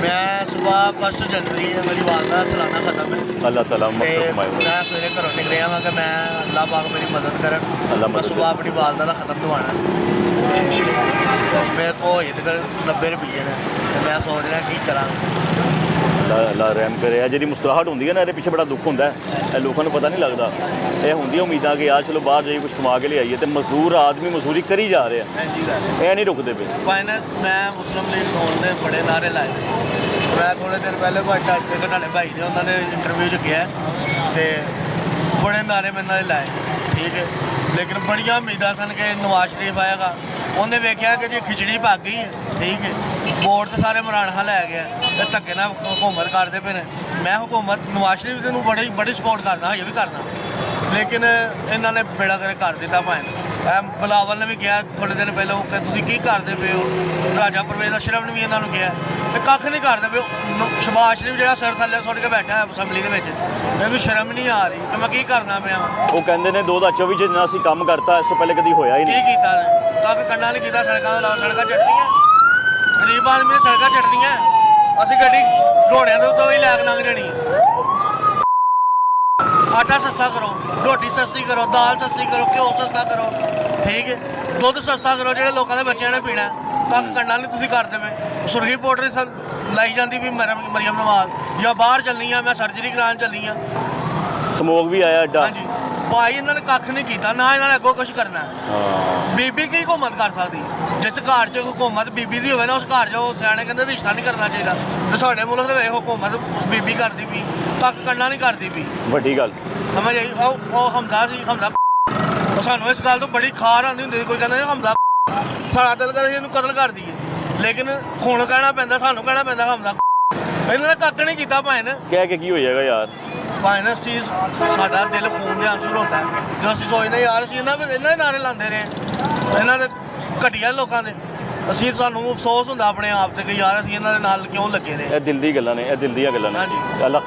Speaker 5: ਮੈਂ ਸਵੇਰ 1 ਜਨਵਰੀ ਹੈ, ਮੇਰੀ ਵਾਲਦਾ ਦਾ ਸਾਲਾਨਾ ਖਤਮ ਹੈ
Speaker 1: ਅੱਲਾਹ ਤਾਲਾ
Speaker 5: ਤੇ
Speaker 1: ਮਕਸਦ ਕਮਾਏ।
Speaker 5: ਮੈਂ ਸਵੇਰੇ ਘਰੋਂ ਨਿਕਲਿਆ ਵਾਂ ਕਿ ਮੈਂ ਅੱਲਾਹ ਪਾਕ ਮੇਰੀ ਮਦਦ ਕਰਨ।
Speaker 1: ਅੱਲਾਹ
Speaker 5: ਮੈਂ
Speaker 1: ਮਦਦ
Speaker 5: ਸਵੇਰ ਆਪਣੀ ਵਾਲਦਾ ਦਾ ਖਤਮ ਲਵਾਉਣਾ। ਮੇਰੇ ਕੋਲ ਇਹ ਤੱਕ 90 ਰੁਪਏ ਨੇ ਤੇ ਮੈਂ ਸੋਚ ਰਿਹਾ ਕੀ ਕਰਾਂ।
Speaker 1: ਅੱਲਾਹ ਰਹਿਮ ਕਰੇ। ਆ ਜਿਹੜੀ ਮੁਸਕਰਾਹਟ ਹੁੰਦੀ ਹੈ ਨਾ, ਇਹਦੇ ਪਿੱਛੇ ਬੜਾ ਦੁੱਖ ਹੁੰਦਾ ਹੈ, ਇਹ ਲੋਕਾਂ ਨੂੰ ਪਤਾ ਨਹੀਂ ਲੱਗਦਾ। ਇਹ ਹੁੰਦੀਆਂ ਉਮੀਦਾਂ ਕਿ ਯਾਰ ਚਲੋ ਬਾਹਰ ਜਾਈਏ ਕੁਝ ਕਮਾ ਕੇ ਲਿਆਈਏ, ਤੇ ਮਜ਼ਦੂਰ ਆਦਮੀ ਮਜ਼ਦੂਰੀ ਕਰੀ ਜਾ ਰਿਹਾ,
Speaker 5: ਇੰਜੀ ਗੱਲ
Speaker 1: ਇਹ ਨਹੀਂ ਰੁਕਦੇ ਪਏ।
Speaker 5: ਫਾਈਨੈਂਸ ਮੈਂ ਮੁਸਲਿਮ ਲੀਗ ਹੋਣ ਦੇ ਬੜੇ ਨਾਅਰੇ ਲਾਏ। ਮੈਂ ਥੋੜ੍ਹੇ ਦਿਨ ਪਹਿਲੇ ਤੁਹਾਡੇ ਭਾਈ ਨੇ ਉਹਨਾਂ ਨੇ ਇੰਟਰਵਿਊ 'ਚ ਕਿਹਾ ਤੇ ਬੜੇ ਨਾਅਰੇ ਮੈਂ ਨਾਲ ਲਾਏ, ਠੀਕ ਹੈ। ਲੇਕਿਨ ਬੜੀਆਂ ਉਮੀਦਾਂ ਸਨ ਕਿ ਨਵਾਜ਼ ਸ਼ਰੀਫ ਆਏਗਾ। ਉਹਨੇ ਵੇਖਿਆ ਕਿ ਜੀ ਖਿਚੜੀ ਭੱਗ ਗਈ ਹੈ, ਠੀਕ ਹੈ। ਵੋਟ ਤਾਂ ਸਾਰੇ ਮਰਾਣਾ ਲੈ ਗਿਆ ਤੇ ਧੱਕੇ ਨਾਲ ਹੁਕੂਮਤ ਕਰਦੇ ਪਏ ਨੇ। ਮੈਂ ਹੁਕੂਮਤ ਨਵਾਜ਼ ਸ਼ਰੀਫ ਦੇ ਨੂੰ ਬੜੀ ਸਪੋਰਟ ਕਰਦਾ, ਹਜੇ ਵੀ ਕਰਦਾ, ਲੇਕਿਨ ਇਹਨਾਂ ਨੇ ਬੇੜਾ ਗਰਕ ਕਰ ਦਿੱਤਾ ਭਾਵੇਂ। ਬਿਲਾਵਲ ਨੇ ਵੀ ਕਿਹਾ ਥੋੜ੍ਹੇ ਦਿਨ ਪਹਿਲਾਂ ਕਿ ਤੁਸੀਂ ਕੀ ਕਰਦੇ ਪਏ ਹੋ। ਰਾਜਾ ਪਰਵੇਜ਼ ਅਸ਼ਰਫ ਨੇ ਵੀ ਇਹਨਾਂ ਨੂੰ ਕਿਹਾ ਤੇ ਕੱਖ ਨਹੀਂ ਕਰਦੇ ਪਏ। ਸ਼ਬਾਜ਼ ਸ਼ਰੀਫ ਜਿਹੜਾ ਸਿਰ ਥੱਲੇ ਸੁੱਟ ਕੇ ਬੈਠਾ ਹੈ ਅਸੈਂਬਲੀ ਦੇ ਵਿੱਚ, ਇਹਨੂੰ ਸ਼ਰਮ ਨਹੀਂ ਆ ਰਹੀ ਕਿ ਮੈਂ ਕੀ ਕਰਨਾ ਪਿਆ।
Speaker 1: ਉਹ ਕਹਿੰਦੇ ਨੇ 2024 ਚ ਜਿੰਨਾ ਅਸੀਂ ਕੰਮ ਕਰਤਾ ਇਸ ਤੋਂ ਪਹਿਲੇ ਕਦੀ ਹੋਇਆ ਹੀ
Speaker 5: ਕੀ
Speaker 1: ਨਹੀਂ।
Speaker 5: ਕੀਤਾ ਨੇ? ਕੱਖ ਕੰਨਾ ਨਹੀਂ ਕੀਤਾ। ਸੜਕਾਂ ਚੱਟਣੀਆਂ, ਗਰੀਬ ਆਦਮੀ ਨੇ ਸੜਕਾਂ ਚੱਟਣੀਆਂ। ਅਸੀਂ ਗੱਡੀ ਘੋੜਿਆਂ ਦੇ ਉੱਤੋਂ ਹੀ ਲੈ ਕੇ ਲੰਘ ਜਾਣੀ। ਆਟਾ ਸਸਤਾ ਕਰੋ, ਰੋਟੀ ਸਸਤੀ ਕਰੋ, ਦਾਲ ਸਸਤੀ ਕਰੋ, ਘਿਓ ਸਸਤਾ ਕਰੋ, ਠੀਕ ਹੈ। ਦੁੱਧ ਸਸਤਾ ਕਰੋ, ਜਿਹੜੇ ਲੋਕਾਂ ਦੇ ਬੱਚਿਆਂ ਨੇ ਪੀਣਾ। ਕੱਖ ਕੰਨਾ ਨਹੀਂ ਤੁਸੀਂ ਕਰਦੇ ਪਏ। ਸੁਰਖੀ ਪਾਊਡਰ ਲਾਈ ਜਾਂਦੀ ਵੀ ਮਰੀਮ ਨਵਾਜ਼ ਜਾਂ ਬਾਹਰ ਚੱਲਣੀ ਆ, ਮੈਂ ਸਰਜਰੀ ਕਰਾਉਣ ਚੱਲੀ ਆ।
Speaker 1: ਸਮੋਗ ਵੀ ਆਇਆ ਐਡਾ।
Speaker 5: ਹਾਂਜੀ ਭਾਈ, ਇਹਨਾਂ ਨੇ ਕੱਖ ਨਹੀਂ ਕੀਤਾ, ਨਾ ਇਹਨਾਂ ਨੇ ਅੱਗੋਂ ਕੁਛ ਕਰਨਾ।
Speaker 1: ਹਾਂ
Speaker 5: ਬੀਬੀ ਕੀ ਹੁਕੂਮਤ ਕਰ ਸਕਦੀ? ਜਿਸ ਘਰ 'ਚ ਹੁਕੂਮਤ ਬੀਬੀ ਦੀ ਹੋਵੇ ਨਾ, ਉਸ ਘਰ 'ਚ ਉਹ ਸਿਆਣੇ ਕਹਿੰਦੇ ਰਿਸ਼ਤਾ ਨਹੀਂ ਕਰਨਾ ਚਾਹੀਦਾ। ਤੇ ਸਾਡੇ ਮੁਲਕ ਦੇ ਵਿੱਚ ਹੁਕੂਮਤ ਬੀਬੀ ਕਰਦੀ ਵੀ, ਕੱਖ ਕਰਨਾ ਨਹੀਂ ਕਰਦੀ ਵੀ।
Speaker 1: ਵੱਡੀ ਗੱਲ।
Speaker 5: ਸਮਝ ਆਈ? ਉਹ ਹਮਦਾ ਸੀ, ਹਮਦਾ। ਉਹ ਸਾਨੂੰ ਇਸ ਗੱਲ ਤੋਂ ਬੜੀ ਖਾਰ ਆਉਂਦੀ ਹੁੰਦੀ ਸੀ। ਕੋਈ ਕਹਿੰਦਾ ਹਮਦਾ ਸਾਡਾ ਦਿਲ ਕਰਦਾ ਸੀ ਇਹਨੂੰ ਕਤਲ ਕਰ ਦਈਏ, ਲੇਕਿਨ ਹੁਣ ਕਹਿਣਾ ਪੈਂਦਾ, ਸਾਨੂੰ ਕਹਿਣਾ ਪੈਂਦਾ ਹਮਲਾ। ਇਹਨਾਂ ਨੇ ਕੱਖ ਨਹੀਂ ਕੀਤਾ ਭਾਵੇਂ
Speaker 1: ਕਹਿ ਕੇ ਕੀ ਹੋ ਜਾਏਗਾ ਯਾਰ।
Speaker 5: ਭਾਵੇਂ ਅਸੀਂ ਸਾਡਾ ਦਿਲ ਖੂਨ ਦੇ ਆਂਸੂ ਹੁੰਦਾ ਜਦੋਂ ਅਸੀਂ ਸੋਚਦੇ ਯਾਰ ਅਸੀਂ ਇਹਨਾਂ ਦੇ ਨਾਰੇ ਲਾਉਂਦੇ ਰਹੇ, ਇਹਨਾਂ ਦੇ ਘਟੀਆ ਲੋਕਾਂ ਦੇ, ਅਸੀਂ ਸਾਨੂੰ ਅਫਸੋਸ ਹੁੰਦਾ ਆਪਣੇ ਆਪ ਤੇ ਕਿ ਯਾਰ ਅਸੀਂ ਇਹਨਾਂ ਦੇ ਨਾਲ ਕਿਉਂ ਲੱਗੇ ਰਹੇ।
Speaker 1: ਇਹ ਦਿਲ ਦੀ ਗੱਲਾਂ ਨੇ, ਇਹ ਦਿਲ ਦੀਆਂ ਗੱਲਾਂ ਨੇ। ਅੱਲਾ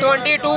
Speaker 6: 22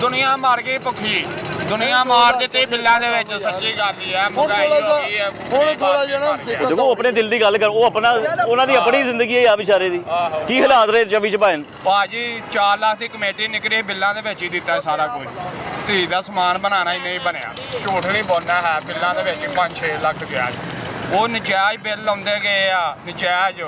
Speaker 7: ਦੁਨੀਆ ਮਰ ਗਈ ਭੁੱਖੀ, ਦੁਨੀਆ ਮਾਰ ਦਿੱਤੀ ਬਿੱਲਾਂ ਦੇ ਵਿੱਚ, ਸੱਚੀ ਗੱਲ ਹੀ ਹੈ, ਮਹਿੰਗਾਈ ਹੋ ਗਈ ਹੈ,
Speaker 8: ਹੁਣ ਥੋੜਾ ਜਿਹਾ ਨਾ
Speaker 1: ਉਹ ਦੇਖੋ ਉਹ ਆਪਣੇ ਦਿਲ ਦੀ ਗੱਲ ਕਰ, ਉਹ ਆਪਣਾ ਉਹਨਾਂ ਦੀ ਆਪਣੀ ਜ਼ਿੰਦਗੀ ਹੈ ਆ ਵਿਚਾਰੇ ਦੀ। ਕੀ ਹਾਲਾਤ ਰਹੇ 24 ਚ ਭਾਈ?
Speaker 7: ਭਾਜੀ 4 ਲੱਖ ਦੀ ਕਮੇਟੀ ਨਿਕਲੀ, ਬਿੱਲਾਂ ਦੇ ਵਿੱਚ ਹੀ ਦਿੱਤਾ ਸਾਰਾ ਕੁਝ, ਧੀ ਦਾ ਸਮਾਨ ਬਣਾਉਣਾ ਹੀ ਨਹੀਂ ਬਣਿਆ, ਝੂਠ ਨਹੀਂ ਬੋਲਣਾ ਹੈ, ਬਿੱਲਾਂ ਦੇ ਵਿੱਚ 5-6 ਲੱਖ ਗਿਆ, ਉਹ ਨਜਾਇਜ਼ ਬਿੱਲ ਆਉਂਦੇ ਗਏ ਆ, ਨਜਾਇਜ਼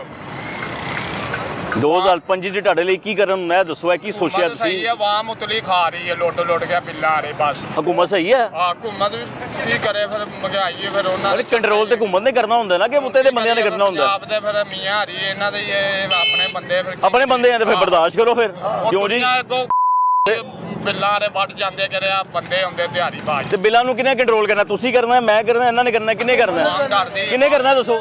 Speaker 1: 2005 ਚ ਤੁਹਾਡੇ ਲਈ ਕੀ ਕਰਨ ਨੂੰ ਇਹ ਦੱਸੋ, ਇਹ ਕੀ ਸੋਚਿਆ
Speaker 7: ਹੁਕੂਮਤ ਸਹੀ
Speaker 1: ਤੁਸੀਂ?
Speaker 7: ਹੈ, ਆਵਾਮ ਉਤਲੀ ਖਾ ਰਹੀ ਹੈ, ਲੁੱਟ ਕੇ ਬਿੱਲਾਂ ਆ ਰਹੇ ਬਸ।
Speaker 1: ਹਕੂਮਤ ਸਹੀ ਹੈ?
Speaker 7: ਆ ਹੁਕੂਮਤ ਵੀ ਕੀ ਕਰੇ ਫਿਰ, ਮਹਿੰਗਾਈ ਹੈ ਫਿਰ ਉਹਨਾਂ
Speaker 1: ਅਰੇ ਕੰਟਰੋਲ ਤੇ ਹੁਕੂਮਤ ਨੇ ਕਰਨਾ ਹੁੰਦਾ ਨਾ ਕਿ ਉੱਤੇ ਦੇ ਬੰਦਿਆਂ ਨੇ ਕਰਨਾ ਹੁੰਦਾ?
Speaker 7: ਪੰਜਾਬ ਦੇ ਫਿਰ ਮੀਆਂ ਹਰੀ ਇਹਨਾਂ ਦੇ ਇਹ ਆਪਣੇ ਬੰਦੇ ਫਿਰ
Speaker 1: ਆਪਣੇ ਬੰਦੇ ਆ ਤੇ ਫਿਰ ਬਰਦਾਸ਼ਤ ਕਰੋ ਫਿਰ, ਕਿਉਂ ਜੀ?
Speaker 7: ਬਿੱਲਾਂ ਦੇ ਵੱਟ ਜਾਂਦੇ ਕਰਿਆ ਬੰਦੇ ਹੁੰਦੇ ਦਿਹਾੜੀ ਬਾਜ
Speaker 1: ਤੇ ਬਿੱਲਾਂ ਨੂੰ ਕਿਹਨੇ ਕੰਟਰੋਲ ਕਰਨਾ? ਤੁਸੀਂ ਕਰਨਾ, ਮੈਂ ਕਰਨਾ, ਇਹਨਾਂ ਨੇ ਕਰਨਾ, ਕਿਹਨੇ ਕਰਨਾ? ਕਿਹਨੇ ਕਰਨਾ ਦੱਸੋ?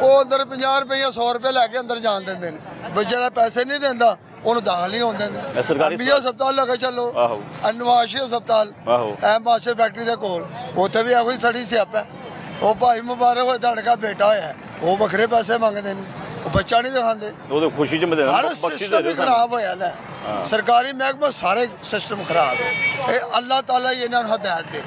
Speaker 8: ਉਹ ਅੰਦਰ 50 ਰੁਪਏ 100 ਰੁਪਏ ਲੈ ਕੇ ਅੰਦਰ ਜਾਣ ਦਿੰਦੇ ਨੇ, ਵੀ ਜਿਹੜਾ ਪੈਸੇ ਨਹੀਂ ਦਿੰਦਾ ਉਹਨੂੰ ਦਾਖਲ ਨਹੀਂ ਹੋਣ ਦਿੰਦੇ।
Speaker 1: ਇਹ ਸਰਕਾਰੀ
Speaker 8: ਅੰਬੀਆ ਹਸਪਤਾਲ ਲੈ ਕੇ ਚੱਲੋ,
Speaker 1: ਆਹੋ।
Speaker 8: ਅਨਵਾਸ਼ੀ ਹਸਪਤਾਲ,
Speaker 1: ਆਹੋ।
Speaker 8: ਐ ਮਾਸਟਰ ਫੈਕਟਰੀ ਦੇ ਕੋਲ, ਉੱਥੇ ਵੀ ਇਹੋ ਹੀ ਸੜੀ ਸਿਆਪਾ। ਉਹ ਭਾਈ ਮੁਬਾਰਕ ਹੋਏ ਧੜਕਾ ਬੇਟਾ ਹੋਇਆ, ਉਹ ਵੱਖਰੇ ਪੈਸੇ ਮੰਗਦੇ ਨੇ, ਉਹ ਬੱਚਾ ਨਹੀਂ ਦਿਖਾਉਂਦੇ।
Speaker 1: ਉਹਦੇ ਖੁਸ਼ੀ ਚ ਮੈਂ ਦੇਣਾ
Speaker 8: ਹਰ
Speaker 1: ਬਖਸ਼ਿਸ਼ ਦੇ
Speaker 8: ਸਿਸਟਮ
Speaker 1: ਦਿਓ
Speaker 8: ਹੀ
Speaker 1: ਸਾਨੂੰ।
Speaker 8: ਖਰਾਬ ਹੋਇਆ ਹੈ, ਸਰਕਾਰੀ ਮਹਿਕਮਾ ਸਾਰੇ ਸਿਸਟਮ ਖਰਾਬ ਹੈ। ਇਹ ਅੱਲਾਹ ਤਾਲਾ ਹੀ ਇਹਨਾਂ ਨੂੰ ਹਦਾਇਤ ਦੇ।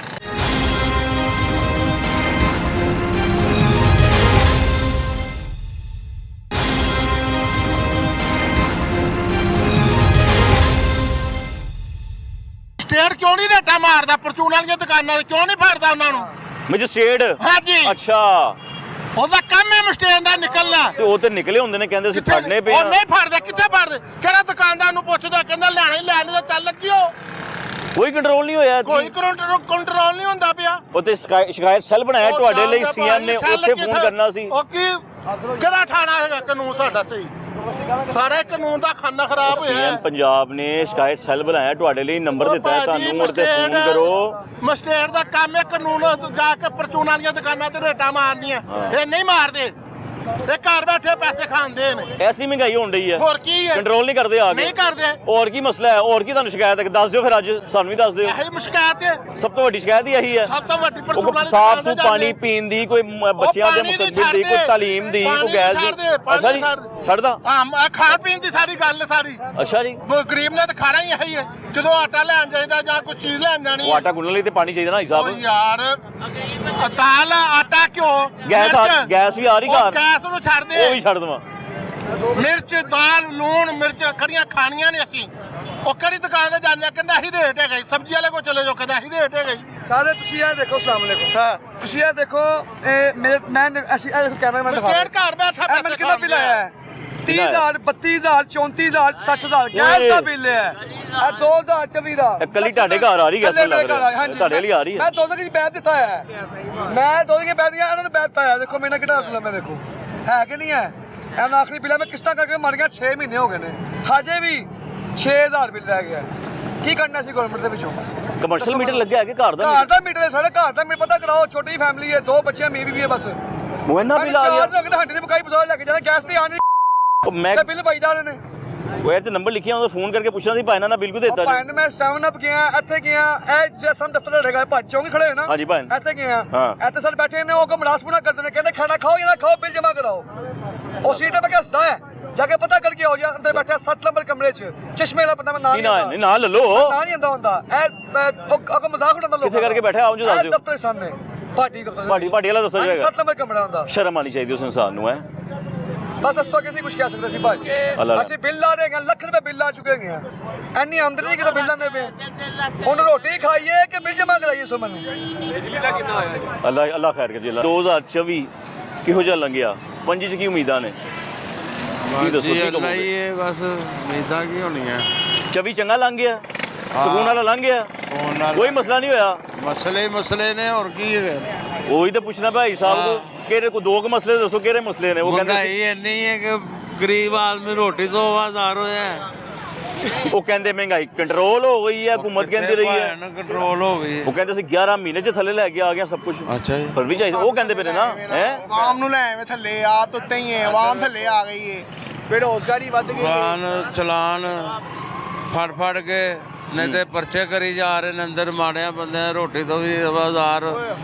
Speaker 7: ਸਟੇਟ ਕਿਉਂ ਨਹੀਂ ਰੇਟਾ ਮਾਰਦਾ? ਪਰਚੂਨ ਵਾਲੀਆਂ ਦੁਕਾਨਾਂ ਤੇ ਕਿਉਂ ਨਹੀਂ ਫੜਦਾ ਉਹਨਾਂ ਨੂੰ?
Speaker 1: ਮੈਜਿਸਟ੍ਰੇਟ?
Speaker 7: ਹਾਂਜੀ।
Speaker 1: ਅੱਛਾ,
Speaker 7: ਉਹਦਾ ਕੰਮ ਹੈ ਮਸਟੇਨ ਦਾ ਨਿਕਲਣਾ।
Speaker 1: ਤੇ ਉਹ ਤੇ ਨਿਕਲੇ ਹੁੰਦੇ ਨੇ, ਕਹਿੰਦੇ ਸੀ ਫੜਨੇ ਪਏ
Speaker 7: ਉਹ
Speaker 1: ਆ।
Speaker 7: ਨਹੀਂ ਫੜਦੇ, ਕਿੱਥੇ ਫੜਦੇ? ਕਿਹੜਾ ਦੁਕਾਨਦਾਰ ਨੂੰ ਪੁੱਛਦਾ, ਕਹਿੰਦਾ ਲੈਣਾ ਹੀ ਲੈ ਲਈ ਤਾਂ ਚੱਲ ਲੱਗਿਓ।
Speaker 1: ਕੋਈ ਕੰਟਰੋਲ ਨਹੀਂ ਹੋਇਆ।
Speaker 7: ਕੋਈ ਕੰਟਰੋਲ ਨਹੀਂ ਹੁੰਦਾ ਪਿਆ।
Speaker 1: ਉਹ ਤੇ ਸ਼ਿਕਾਇਤ ਸੈੱਲ ਬਣਾਇਆ ਤੁਹਾਡੇ ਲਈ, ਸੀਐਮ ਨੇ ਉੱਥੇ ਫੋਨ ਕਰਨਾ ਸੀ।
Speaker 7: ਉਹ ਕੀ ਕਿਹੜਾ ਥਾਣਾ ਹੈਗਾ? ਕਾਨੂੰਨ ਸਾਡਾ ਸਹੀ, ਸਾਰੇ ਕਾਨੂੰਨ ਦਾ ਖਾਨਾ ਖਰਾਬ ਹੋਇਆ
Speaker 1: ਸੀਐਮ
Speaker 7: ਹੈ।
Speaker 1: ਪੰਜਾਬ ਨੇ ਸ਼ਿਕਾਇਤ ਸੈੱਲ ਬਣਾਇਆ ਤੁਹਾਡੇ ਲਈ, ਨੰਬਰ ਦਿੱਤਾ ਹੈ ਤੁਹਾਨੂੰ, ਮੁੜ ਤੇ ਫੋਨ ਕਰੋ।
Speaker 7: ਮਸਟੇਟ ਦਾ ਕੰਮ ਹੈ ਕਾਨੂੰਨ ਜਾ ਕੇ ਪਰਚੂਨ ਵਾਲੀਆਂ ਦੁਕਾਨਾਂ ਤੇ ਰੇਟਾਂ ਮਾਰਨੀਆਂ, ਇਹ ਨਹੀਂ ਮਾਰਦੇ, ਇਹ ਘਰ ਬੈਠੇ ਪੈਸੇ ਖਾਂਦੇ ਨੇ।
Speaker 1: ਐਸੀ ਮਹਿੰਗਾਈ ਹੋਣ ਰਹੀ ਹੈ,
Speaker 7: ਹੋਰ ਕੀ ਹੈ?
Speaker 1: ਕੰਟਰੋਲ ਨਹੀਂ ਕਰਦੇ ਆ ਕੇ।
Speaker 7: ਨਹੀਂ ਕਰਦੇ।
Speaker 1: ਹੋਰ ਕੀ ਮਸਲਾ ਹੈ? ਹੋਰ ਕੀ ਤੁਹਾਨੂੰ ਸ਼ਿਕਾਇਤ ਹੈ? ਦੱਸ ਦਿਓ ਫਿਰ, ਅੱਜ ਸਾਨੂੰ ਵੀ ਦੱਸ ਦਿਓ।
Speaker 7: ਇਹੀ ਸ਼ਿਕਾਇਤ ਹੈ,
Speaker 1: ਸਭ ਤੋਂ ਵੱਡੀ ਸ਼ਿਕਾਇਤ ਹੀ ਇਹੀ ਹੈ।
Speaker 7: ਸਭ ਤੋਂ ਵੱਡੀ ਪਰਚੂਨ ਵਾਲੀ
Speaker 1: ਸਾਫ
Speaker 7: ਦੁਕਾਨ ਤੇ
Speaker 1: ਪਾਣੀ ਪੀਣ ਦੀ, ਕੋਈ ਬੱਚਿਆਂ ਦੇ ਮੁਸਤਕਬਲ ਦੀ, ਕੋਈ ਤਾਲੀਮ ਦੀ, ਕੋਈ ਗੈਸ ਦੀ। ਅੱਛਾ ਜੀ, ਛੱਡਦਾ?
Speaker 7: ਹਾਂ, ਖਾਣ ਪੀਣ ਦੀ ਸਾਰੀ ਗੱਲ ਹੈ ਸਾਰੀ।
Speaker 1: ਅੱਛਾ ਜੀ,
Speaker 7: ਉਹ ਗਰੀਬ ਨੇ ਤਾਂ ਖਾਣਾ ਹੀ ਇਹੀ ਹੈ। ਜਦੋਂ ਆਟਾ ਲੈਣ ਜਾਈਦਾ ਜਾਂ ਕੋਈ ਚੀਜ਼ ਲੈਣ ਜਾਣੀ
Speaker 1: ਉਹ ਆਟਾ ਗੁੰਨਣ ਲਈ ਤੇ ਪਾਣੀ ਚਾਹੀਦਾ ਨਾ
Speaker 7: ਉਹ
Speaker 1: ਹਿਸਾਬ।
Speaker 7: ਯਾਰ ਦਾਲ ਆਟਾ ਕਿਉਂ
Speaker 1: ਗੈਸ ਵੀ ਆ ਰਹੀ ਘਰ,
Speaker 7: ਗੈਸ ਨੂੰ ਛੱਡ
Speaker 1: ਉਹ ਵੀ
Speaker 7: ਦੇ।
Speaker 1: ਛੱਡ ਦਵਾਂ।
Speaker 7: ਮਿਰਚ ਦਾਲ ਲੂਣ ਮਿਰਚ ਖੜੀਆਂ ਖਾਣੀਆਂ ਨੇ ਅਸੀਂ। ਉਹ ਕਿਹੜੀ ਦੁਕਾਨ ਤੇ ਜਾਂਦੇ ਆ, ਕਹਿੰਦਾ ਇਹੀ ਰੇਟ ਹੈਗਾ ਜੀ। ਸਬਜ਼ੀ ਵਾਲੇ ਕੋਲ ਚਲੇ ਜਾਓ, ਕਹਿੰਦਾ ਇਹੀ ਰੇਟ ਹੈਗਾ ਜੀ।
Speaker 9: ਸਾਰੇ ਤੁਸੀਂ ਇਹ ਦੇਖੋ, ਸਲਾਮ ਅਲੈਕੁਮ। ਹਾਂ, ਤੁਸੀਂ ਇਹ ਦੇਖੋ, ਮੈਂ ਅਸੀਂ ਇਹ ਦੇਖੋ ਕੈਮਰਾਮੈਨ ਦਿਖਾ
Speaker 7: ਸਟੇਟ ਘਰ ਬੈਠਾ
Speaker 9: ਇਹ ਮੈਨੂੰ ਕਿੰਨਾ ਬਿੱਲ ਆਇਆ ਹੈ? 30,000 32,000 34,000 60,000 ਗੈਸ ਦਾ ਬਿੱਲ ਹੈ। ਇਹ 2024 ਦਾ
Speaker 1: ਇਹ ਕੱਲੀ ਤੁਹਾਡੇ ਘਰ ਆ ਰਹੀ ਗੈਸ ਲੱਗ ਰਿਹਾ, ਤੁਹਾਡੇ ਲਈ ਆ ਰਹੀ ਹੈ।
Speaker 9: ਮੈਂ ਦੁੱਧ ਦੀ ਬੈਠ ਦਿੱਤਾ ਹੈ, ਮੈਂ ਦੁੱਧ ਦੀ ਬੈਠ ਦੀਆਂ ਇਹਨਾਂ ਨੂੰ ਬੈਠ ਦਿੱਤਾ ਹੈ। ਦੇਖੋ ਮੇਰੇ ਨਾਲ ਕਿਹੜਾ ਅਸਲ ਹੈ, ਦੇਖੋ ਹੈ ਕਿ ਨਹੀਂ ਹੈ। ਇਹਨਾਂ ਆਖਰੀ ਬਿੱਲ ਮੈਂ ਕਿਸ਼ਤਾਂ ਕਰਕੇ ਮਰ ਗਿਆ, 6 ਮਹੀਨੇ ਹੋ ਗਏ ਨੇ, ਹਜੇ ਵੀ 6000 ਬਿੱਲ ਰਹਿ ਗਿਆ। ਕੀ ਕਰਨਾ ਸੀ ਗਵਰਨਮੈਂਟ ਦੇ ਵਿੱਚੋਂ?
Speaker 1: ਕਮਰਸ਼ੀਅਲ ਮੀਟਰ ਲੱਗਿਆ ਹੈ ਕਿ ਘਰ ਦਾ?
Speaker 9: ਘਰ ਦਾ ਮੀਟਰ ਹੈ, ਸਾਡੇ ਘਰ ਦਾ ਮੀਟਰ ਪਤਾ ਕਰਾਓ। ਛੋਟੀ ਫੈਮਿਲੀ ਹੈ, 2 ਬੱਚੇ ਮੇਰੀ ਵੀ ਹੈ, ਬਸ
Speaker 1: ਉਹ ਇੰਨਾ ਬਿੱਲ ਆ ਗਿਆ।
Speaker 9: ਹੰਡੇ ਦੀ ਮਕਾਈ ਬਜ਼ਾਰ ਲੈ ਕੇ ਜਾਣਾ, ਗੈਸ ਤੇ ਆਣੀ
Speaker 1: ਮੈਂ
Speaker 9: ਬਿੱਲ ਪਾਈ ਜਾ ਰਹੇ ਨੇ।
Speaker 1: ਉਹ ਇਹ ਤੇ ਨੰਬਰ ਲਿਖਿਆ, ਉਹਦਾ ਫੋਨ ਕਰਕੇ ਪੁੱਛਣਾ ਸੀ, ਭਾਈ ਨਾਲ ਬਿੱਲ ਕਿਉਂ ਦਿੱਤਾ ਜੀ?
Speaker 9: ਭਾਈ ਨੇ ਮੈਂ 7 ਅਪ ਗਿਆ, ਇੱਥੇ ਗਿਆ, ਇਹ ਜੈਸਮ ਦਫ਼ਤਰ ਰਹੇਗਾ, ਭੱਜ ਚੌਂਕ ਖੜੇ ਨਾ।
Speaker 1: ਹਾਂਜੀ ਭਾਈ।
Speaker 9: ਇੱਥੇ ਗਿਆ,
Speaker 1: ਹਾਂ।
Speaker 9: ਇੱਥੇ ਸਾਰੇ ਬੈਠੇ ਨੇ, ਉਹ ਕੋ ਮਲਾਸਪੁਣਾ ਕਰਦੇ ਨੇ, ਕਹਿੰਦੇ ਖਾਣਾ ਖਾਓ ਜਾਂ ਨਾ ਖਾਓ, ਬਿੱਲ ਜਮਾ ਕਰਾਓ। ਉਹ ਸੀਟ ਤੇ ਹੱਸਦਾ ਹੈ, ਜਾ ਕੇ ਪਤਾ ਕਰਕੇ ਆਓ। ਜਾਂ ਅੰਦਰ ਬੈਠਾ 7 ਨੰਬਰ ਕਮਰੇ 'ਚ, ਚਸ਼ਮੇ ਵਾਲਾ ਪਤਾ ਮੈਂ ਨਾਂ
Speaker 1: ਨਹੀਂ ਨਾ ਲੈ ਲੋ,
Speaker 9: ਨਾਂ ਨਹੀਂ ਆਉਂਦਾ ਹੁੰਦਾ। ਇਹ ਉਹ ਮਜ਼ਾਕ ਉਡਾਉਂਦਾ ਲੋਕਾਂ।
Speaker 1: ਕਿੱਥੇ ਕਰਕੇ ਬੈਠਾ ਆਓ ਜੀ, ਦੱਸ ਦਿਓ।
Speaker 9: ਦਫ਼ਤਰ ਸਾਹਮਣੇ ਪਾਰਟੀ ਦਫ਼ਤਰ,
Speaker 1: ਪਾਰਟੀ ਵਾਲਾ ਦੱਸੋ ਜਾਏਗਾ।
Speaker 9: 7 ਨੰਬਰ ਕਮਰਾ ਹੁੰਦਾ।
Speaker 1: ਸ਼ਰਮ ਆਣੀ ਚਾਹੀਦੀ ਉਸ ਇਨਸਾਨ ਨੂੰ ਹੈ।
Speaker 9: ਬਸ ਅਸ ਤੋਂ ਕਿਸੇ ਕੁਝ ਕਹਿ ਸਕਦੇ ਸੀ ਭਾਜੀ। ਅਸੀਂ ਬਿੱਲ ਲਾ ਰਹੇ ਹਾਂ, ਲੱਖ ਰੁਪਏ ਬਿੱਲ ਆ ਚੁੱਕੇ ਹੈਗੇ ਆ। ਇੰਨੀ ਆਮਦਨੀ ਕਿਤੇ ਬਿੱਲਾਂ ਦੇ ਪਏ, ਹੁਣ ਰੋਟੀ ਖਾਈਏ ਕਿ ਬਿੱਲ ਜਮਾ ਕਰਾਈਏ? ਸੋ ਮੈਨੂੰ
Speaker 1: ਅੱਲਾ ਖੈਰ ਕਰੇ। 2024 ਕਿਹੋ ਜਿਹਾ ਲੰਘਿਆ? 25 ਚ ਕੀ ਉਮੀਦਾਂ ਨੇ? ਕੀ ਦੱਸੋ ਕੀ ਕਹੋਗੇ?
Speaker 5: ਬਸ ਉਮੀਦਾਂ ਕੀ ਹੋਣੀਆਂ?
Speaker 1: 24 ਚੰਗਾ ਲੰਘ ਗਿਆ, ਸਕੂਨ ਵਾਲਾ ਲੰਘ ਗਿਆ, ਕੋਈ ਮਸਲਾ ਨਹੀਂ ਹੋਇਆ।
Speaker 5: ਮਸਲੇ ਨੇ, ਹੋਰ ਕੀ ਹੈ?
Speaker 1: ਉਹੀ ਤਾਂ ਪੁੱਛਣਾ ਭਾਈ ਸਾਹਿਬ ਨੂੰ, ਕਿਹੜੇ ਕੋ 2 ਮਸਲੇ ਦੱਸੋ, ਕਿਹੜੇ ਮਸਲੇ ਨੇ? ਉਹ ਕਹਿੰਦੇ
Speaker 5: ਇੰਨੀ ਹੈ ਕਿ ਗਰੀਬ ਆਦਮੀ ਰੋਟੀ ਤੋਂ ਆਜ਼ਾਦ ਹੋਇਆ।
Speaker 1: ਉਹ ਕਹਿੰਦੇ ਮਹਿੰਗਾਈ ਕੰਟਰੋਲ ਹੋ ਗਈ ਹੈ, ਹੁਕੂਮਤ ਕਹਿੰਦੀ ਰਹੀ ਹੈ
Speaker 5: ਕੰਟਰੋਲ ਹੋ ਗਈ।
Speaker 1: ਉਹ ਕਹਿੰਦੇ ਸੀ 11 ਮਹੀਨੇ ਚ ਥੱਲੇ ਲੈ ਕੇ ਆ ਗਿਆ ਸਭ ਕੁਝ।
Speaker 5: ਅੱਛਾ ਜੀ,
Speaker 1: ਫਿਰ ਵੀ ਚਾਹੀਦਾ, ਉਹ ਕਹਿੰਦੇ ਪਏ ਨੇ ਨਾ ਹੈ।
Speaker 5: ਆਵਾਮ ਨੂੰ ਲੈ ਐਵੇਂ ਥੱਲੇ ਆ ਤੁੱਤੇ ਹੀ ਹੈ, ਆਵਾਮ ਥੱਲੇ ਆ ਗਈ ਹੈ, ਬੇਰੋਜ਼ਗਾਰੀ ਵੱਧ ਗਈ ਹੈ। ਚਲਾਨ ਫੜ ਕੇ ਨਹੀਂ ਤੇ ਪਰਚੇ ਕਰੀ ਜਾ ਰਹੇ ਨੇ ਅੰਦਰ, ਮਾੜਿਆਂ ਬੰਦਿਆਂ ਰੋਟੀ ਤੋਂ ਵੀ ਆਜ਼ਾਦ।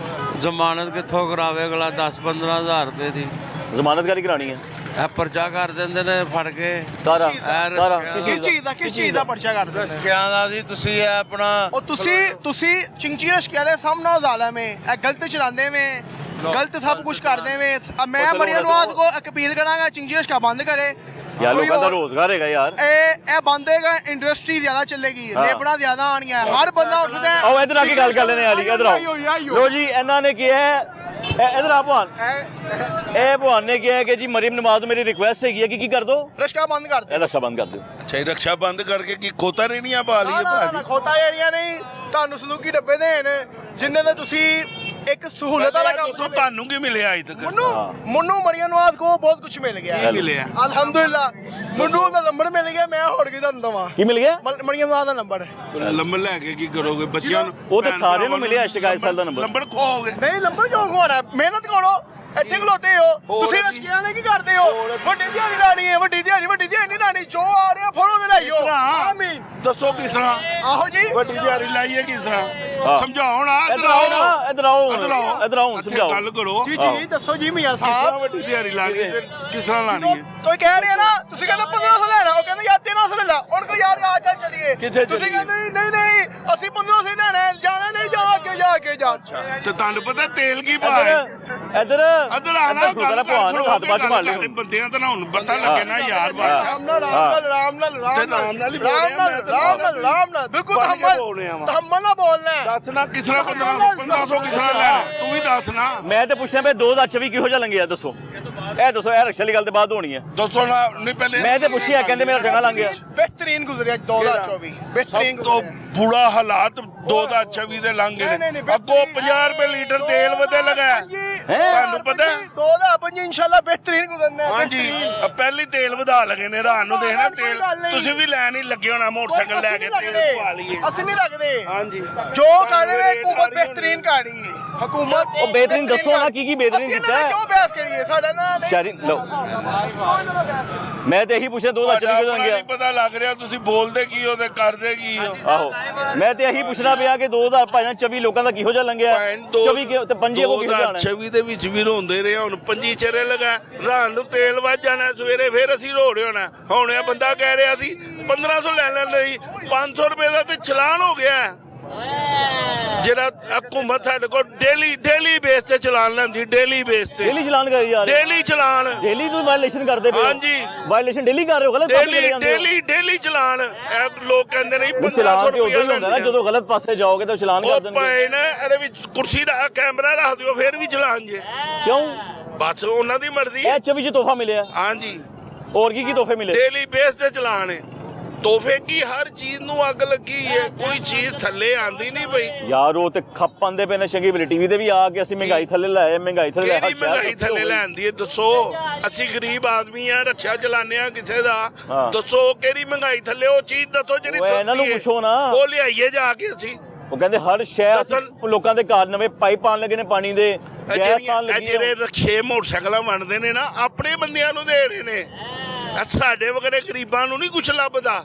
Speaker 5: ਜ਼ਮਾਨਤ ਕਿੱਥੋਂ ਕਰਾਵੇ ਅਗਲਾ? 10-15 ਹਜ਼ਾਰ ਰੁਪਏ ਦੀ
Speaker 1: ਜ਼ਮਾਨਤ ਕਾਹਦੀ ਕਰਾਣੀ ਹੈ?
Speaker 5: ਇਹ ਪਰਚਾ ਕਰ ਦਿੰਦੇ ਨੇ ਫੜ ਕੇ।
Speaker 1: ਕਿਸ
Speaker 5: ਚੀਜ਼ ਦਾ ਪਰਚਾ ਕਰ ਦਿੰਦੇ? ਕਿਹਾ ਦਾ ਜੀ ਤੁਸੀਂ ਇਹ ਆਪਣਾ ਤੁਸੀਂ ਚਿੰਚੀ ਰਸ਼ਕਿਆ ਦੇ ਸਾਹਮਣੇ ਜ਼ਾਲਮ ਹੈ, ਇਹ ਗਲਤ ਚਲਾਉਂਦੇ ਵੇ, ਗਲਤ ਸਭ ਕੁਝ ਕਰਦੇ ਵੇ ਮੈਂ ਮਰੀਮ ਨਵਾਜ਼ ਕੋ ਅਪੀਲ ਕਰਾਂਗਾ ਚਿੰਗੀ ਰਿਸ਼ਕਾ ਬੰਦ ਕਰੇ
Speaker 1: ਯਾਰ ਲੋਕਾਂ ਦਾ ਰੋਜ਼ਗਾਰ ਹੈਗਾ ਯਾਰ
Speaker 5: ਇਹ ਬੰਦ ਹੋਏਗਾ ਇੰਡਸਟਰੀ ਜ਼ਿਆਦਾ ਚੱਲੇਗੀ ਲੇਬਰਾਂ ਜ਼ਿਆਦਾ ਆਣੀਆਂ ਹਰ ਬੰਦਾ ਉੱਠਦਾ
Speaker 1: ਆਓ ਇਧਰ ਆ ਕੇ ਗੱਲ ਕਰ ਲੈਣੇ ਵਾਲੀ ਇਧਰ ਆਓ ਲੋ ਜੀ ਇਹਨਾਂ ਨੇ ਕਿਹਾ ਹੈ ਇਧਰ ਆ ਭਵਾਨ ਇਹ ਭਵਾਨ ਨੇ ਕਿਹਾ ਕਿ ਜੀ ਮਰੀਮ ਨਵਾਜ਼ ਮੇਰੀ ਰਿਕੁਐਸਟ ਹੈਗੀ ਹੈ ਕਿ ਕੀ ਕਰ ਦੋ
Speaker 5: ਰਿਸ਼ਕਾ ਬੰਦ ਕਰ ਦੇ
Speaker 1: ਰਕਸ਼ਾ ਬੰਦ ਕਰ ਦਿਓ
Speaker 2: ਅੱਛਾ ਰਕਸ਼ਾ ਬੰਦ ਕਰਕੇ ਕੀ ਖੋਤਾ ਰੇੜੀਆਂ ਪਾ ਲਈਏ ਭਾਜੀ
Speaker 5: ਖੋਤਾ ਜਿਹੜੀਆਂ ਨਹੀਂ ਤੁਹਾਨੂੰ ਸਲੂਕੀ ਡੱਬੇ ਦੇਣ ਜਿੰਨੇ ਤੇ ਤੁਸੀਂ ਇੱਕ ਸਹੂਲਤ ਵਾਲਾ ਕੰਮ
Speaker 2: ਤੁਹਾਨੂੰ ਕੀ ਮਿਲਿਆ ਅਜੇ ਤੱਕ
Speaker 5: ਮੁੰਨੂ ਮਰੀਮ ਨਵਾਜ਼ ਕੋ ਬਹੁਤ ਕੁਝ ਮਿਲ ਗਿਆ
Speaker 2: ਮਿਲਿਆ
Speaker 5: ਅਲਹਮਦੁਲਿਲਾ ਮੁੰਨੂ ਦਾ ਨੰਬਰ ਮਿਲ ਗਿਆ ਮੈਂ ਹੋਰ ਕੀ ਤੁਹਾਨੂੰ ਦਵਾਂ
Speaker 1: ਕੀ ਮਿਲ ਗਿਆ
Speaker 5: ਮਰੀਮ ਨਵਾਜ਼ ਦਾ ਨੰਬਰ
Speaker 2: ਲੰਬਰ ਲੈ ਕੇ ਕੀ ਕਰੋਗੇ ਬੱਚਿਆਂ ਨੂੰ
Speaker 1: ਉਹ ਤਾਂ ਸਾਰਿਆਂ ਨੂੰ ਮਿਲਿਆ ਸ਼ਿਕਾਇਤ ਸੈੱਲ ਦਾ ਨੰਬਰ
Speaker 2: ਲੰਬਰ ਖੋਓਗੇ
Speaker 5: ਨਹੀਂ ਨੰਬਰ ਕਿਉਂ ਖਵਾਉਣਾ ਮਿਹਨਤ ਕਰੋ ਇੱਥੇ ਖਲੋਤੇ ਹੋ ਤੁਸੀਂ ਰਸ਼ਕਿਆਂ ਨੇ ਕੀ ਕਰਦੇ ਹੋ ਵੱਡੀ ਦਿਹਾੜੀ ਲਾਣੀ ਹੈ ਵੱਡੀ ਦਿਹਾੜੀ ਨਹੀਂ ਲਾਣੀ ਜੋ ਆ ਰਿਹਾ ਫੜੋ ਤੇ ਲਾਈਓ ਆਮੀਨ
Speaker 2: ਦੱਸੋ ਕਿਸ ਤਰ੍ਹਾਂ
Speaker 5: ਆਹੋ ਜੀ
Speaker 2: ਵੱਡੀ ਦਿਹਾੜੀ ਲਾਈਏ ਕਿਸ ਤਰ੍ਹਾਂ ਸਮਝਾਓ ਨਾ
Speaker 1: ਇਧਰ ਆਓ ਨਾ ਇਧਰ ਆਓ ਸਮਝਾਓ
Speaker 2: ਗੱਲ ਕਰੋ
Speaker 5: ਜੀ ਦੱਸੋ ਜੀ ਮੀਆਂ ਸਾਹਿਬ
Speaker 2: ਵੱਡੀ ਦਿਹਾੜੀ ਲਾਣੀ ਹੈ ਕਿਸ ਤਰ੍ਹਾਂ ਲਾਣੀ ਹੈ
Speaker 5: ਕੋਈ ਕਹਿ ਰਿਹਾ ਨਾ ਤੁਸੀਂ ਕਹਿੰਦੇ 1500 ਲੈਣਾ ਉਹ ਕਹਿੰਦੇ ਯਾਰ 1300 ਲੈ ਲਾ ਹੁਣ ਕੋਈ ਯਾਰ ਆ ਚੱਲ ਚਲੀਏ
Speaker 2: ਕਿੱਥੇ
Speaker 5: ਤੁਸੀਂ ਕਹਿੰਦੇ ਨਹੀਂ ਅਸੀਂ 1500 ਲੈਣਾ ਜਾਣਾ ਨਹੀਂ ਜਾ ਕੇ ਜਾ
Speaker 2: ਤੇ ਤੁਹਾਨੂੰ ਪਤਾ ਤੇਲ ਕੀ ਭਾਅ ਹੈ
Speaker 1: ਇਧਰ
Speaker 2: ਅਦਰ ਆਣਾ ਗੱਲ
Speaker 1: ਭਵਾਨ ਨੂੰ ਹੱਥ ਬਾਜ ਮਾਰ ਲਿਓ
Speaker 2: ਬੰਦਿਆਂ ਤਾਂ ਨਾ ਹੁਣ ਪਤਾ ਲੱਗੇ ਨਾ ਯਾਰ ਬਾਤ
Speaker 5: ਰਾਮ ਨਾਲ ਬਿਲਕੁਲ ਤਹਮਲ ਨਾ ਬੋਲਣਾ
Speaker 2: ਦੱਸ ਨਾ ਕਿਸ ਤਰ੍ਹਾਂ 1500 ਕਿਸ ਤਰ੍ਹਾਂ ਲੈਣਾ ਤੂੰ ਵੀ ਦੱਸ ਨਾ
Speaker 1: ਮੈਂ ਤੇ ਪੁੱਛਿਆ ਬਈ 2024 ਕਿਹੋ ਜਿਹਾ ਲੰਘਿਆ ਦੱਸੋ ਇਹ ਦੱਸੋ ਇਹ ਰਕਸ਼ਾ ਵਾਲੀ ਗੱਲ ਤੇ ਬਾਅਦ ਹੋਣੀ ਹੈ
Speaker 2: ਦੱਸੋ ਨਾ ਨਹੀਂ ਪਹਿਲੇ
Speaker 1: ਮੈਂ ਤੇ ਪੁੱਛਿਆ ਕਹਿੰਦੇ ਮੇਰਾ ਚੰਗਾ ਲੰਘ ਗਿਆ
Speaker 5: ਬਿਹਤਰੀਨ ਗੁਜ਼ਰਿਆ 2024 ਬਿਹਤਰੀਨ
Speaker 2: ਸਭ ਤੋਂ ਬੁਰਾ ਹਾਲਾਤ 2026 ਦੇ ਲੰਘ ਗਏ ਨੇ ਅੱਗੋਂ 50 ਰੁਪਏ ਲੀਟਰ ਤੇਲ ਵਧੇ ਲਗਾ ਤੁਹਾਨੂੰ ਪਤਾ
Speaker 5: 2025 ਇਨਸ਼ਾਅੱਲਾ ਬਿਹਤਰੀਨ ਗੁਜ਼ਰਨਾ
Speaker 2: ਹਾਂਜੀ ਪਹਿਲੀ ਤੇਲ ਵਧਾ ਲਗੇ ਨੇ ਰਾਤ ਨੂੰ ਦੇਖਣਾ ਤੇਲ ਤੁਸੀਂ ਵੀ ਲੈਣ ਹੀ ਲੱਗੇ ਹੋਣਾ ਮੋਟਰਸਾਈਕਲ ਲੈ ਕੇ ਤੇਲ ਪਾ ਲਈਏ
Speaker 5: ਅਸੀਂ ਨਹੀਂ ਲੱਗਦੇ
Speaker 2: ਹਾਂਜੀ
Speaker 5: ਜੋ ਕਰ ਰਹੇ ਹਕੂਮਤ ਬਿਹਤਰੀਨ ਕਰ ਰਹੀ ਹੈ ਹਕੂਮਤ
Speaker 1: ਉਹ ਬਿਹਤਰੀਨ ਦੱਸੋ ਨਾ ਕੀ ਬਿਹਤਰੀਨ ਕੀਤਾ
Speaker 5: ਹੈ ਕਿਉਂ ਬਹਿਸ ਕਰੀਏ ਸਾਡਾ ਨਾ
Speaker 1: ਸ਼ਾਰੀ ਲਓ ਮੈਂ ਤੇ ਇਹੀ ਪੁੱਛਿਆ 2024 ਕਿਹੋ ਜਿਹਾ ਲੰਘਿਆ
Speaker 2: ਨਹੀਂ ਪਤਾ ਲੱਗ ਰਿਹਾ ਤੁਸੀਂ ਬੋਲਦੇ ਕੀ ਹੋ ਤੇ ਕਰਦੇ ਕੀ ਹੋ
Speaker 1: ਆਹੋ ਮੈਂ ਤੇ ਇਹੀ ਪੁੱਛਣਾ ਪਿਆ ਕਿ 2024 ਲੋਕਾਂ ਦਾ ਕਿਹੋ ਜਿਹਾ ਲੰਘਿਆ 24 ਤੇ 25 ਕੋ ਕਿਹੋ ਜਿਹਾ
Speaker 2: 2026 ਦੇ ਵਿੱਚ ਵੀ ਰੋਂਦੇ ਰਹੇ ਹੁਣ 25 ਚਿਹਰੇ ਲਗਾ ਰਾਤ ਨੂੰ ਤੇਲ ਵੱਜ ਜਾਣਾ ਸਵੇਰੇ ਫਿਰ ਅਸੀਂ ਰੋ ਰਹੇ ਹੋਣਾ ਹੁਣ ਇਹ ਬੰਦਾ ਕਹਿ ਰਿਹਾ ਸੀ 1500 ਲੈ ਲੈਣ ਲਈ 500 ਰੁਪਏ ਦਾ ਤੇ ਚਲਾਨ ਹੋ ਗਿਆ ਜਿਹੜਾ ਹਕੂਮਤ ਸਾਡੇ ਕੋਲ ਡੇਲੀ ਬੇਸ ਤੇ ਚਲਾਨ ਲੈਂਦੀ ਡੇਲੀ ਬੇਸ ਤੇ
Speaker 1: ਡੇਲੀ ਚਲਾਨ ਕਰੀ ਯਾਰ
Speaker 2: ਡੇਲੀ ਚਲਾਨ
Speaker 1: ਡੇਲੀ ਤੁਸੀਂ ਵਾਇਲੇਸ਼ਨ ਕਰਦੇ ਪਏ
Speaker 2: ਹਾਂਜੀ
Speaker 1: ਵਾਇਲੇਸ਼ਨ ਡੇਲੀ ਕਰ ਰਹੇ ਹੋ ਗਲਤ ਪਾਸੇ ਚਲੇ ਜਾਂਦੇ ਹੋ
Speaker 2: ਡੇਲੀ ਚਲਾਨ ਇਹ ਲੋਕ ਕਹਿੰਦੇ ਨਹੀਂ 1500
Speaker 1: ਚਲਾਨ ਤੇ
Speaker 2: ਰੁਪਏ
Speaker 1: ਉਦੋਂ ਹੀ ਹੁੰਦਾ ਨਾ ਜਦੋਂ ਗਲਤ ਪਾਸੇ ਜਾਓਗੇ ਤਾਂ ਚਲਾਨ ਕਰ
Speaker 2: ਉਹ
Speaker 1: ਦੇਣਗੇ
Speaker 2: ਪਏ ਨਾ ਇਹਦੇ ਵਿੱਚ ਕੁਰਸੀ ਦਾ ਕੈਮਰਾ ਰੱਖ ਦਿਓ ਫਿਰ ਵੀ ਚਲਾਨ ਜੇ
Speaker 1: ਕਿਉਂ
Speaker 2: ਬਸ ਉਹਨਾਂ ਦੀ ਮਰਜ਼ੀ
Speaker 1: ਇਹ 24 ਚ ਤੋਹਫਾ ਮਿਲਿਆ
Speaker 2: ਹਾਂਜੀ
Speaker 1: ਹੋਰ ਕੀ ਤੋਹਫੇ ਮਿਲੇ
Speaker 2: ਡੇਲੀ ਬੇਸ ਤੇ ਚਲਾਨ ਹੈ ਤੋਹਫੇ ਕੀ ਹਰ ਚੀਜ਼ ਨੂੰ ਅੱਗ ਲੱਗੀ ਹੈ ਕੋਈ ਚੀਜ਼ ਥੱਲੇ ਆਂਦੀ ਨਹੀਂ ਪਈ
Speaker 1: ਯਾਰ ਉਹ ਤੇ ਖੱਪ ਆਂਦੇ ਪਏ ਨੇ ਚੰਗੀ ਟੀਵੀ ਤੇ ਵੀ ਆ ਕੇ ਅਸੀਂ ਮਹਿੰਗਾਈ ਥੱਲੇ ਲਾਏ ਮਹਿੰਗਾਈ ਥੱਲੇ
Speaker 2: ਕਿਹੜੀ ਮਹਿੰਗਾਈ ਥੱਲੇ ਲੈਂਦੀ ਹੈ ਦੱਸੋ ਅਸੀਂ ਗਰੀਬ ਆਦਮੀ ਆ ਰੱਖਿਆ ਚਲਾਉਂਦੇ ਆ ਕਿਸੇ ਦਾ ਦੱਸੋ ਕਿਹੜੀ ਮਹਿੰਗਾਈ ਥੱਲੇ ਉਹ ਚੀਜ਼ ਦੱਸੋ ਜਿਹੜੀ
Speaker 1: ਇਹਨਾਂ ਨੂੰ ਪੁੱਛੋ ਨਾ
Speaker 2: ਉਹ ਲਿਆਈਏ ਜਾ ਕੇ ਅਸੀਂ
Speaker 1: ਉਹ ਕਹਿੰਦੇ ਹਰ ਸ਼ਹਿਰ ਲੋਕਾਂ ਦੇ ਘਰ ਨਵੇਂ ਪਾਈਪ ਆਣ ਲੱਗੇ ਨੇ ਪਾਣੀ ਦੇ
Speaker 2: ਜਿਹੜੇ ਰੱਖੇ ਮੋਟਰਸਾਈਕਲਾਂ ਵੰਡਦੇ ਨੇ ਨਾ ਆਪਣੇ ਬੰਦਿਆਂ ਨੂੰ ਦੇ ਰਹੇ ਨੇ ਸਾਡੇ ਵਗੈਰੇ ਗਰੀਬਾਂ ਨੂੰ ਨਹੀਂ ਕੁਛ ਲੱਭਦਾ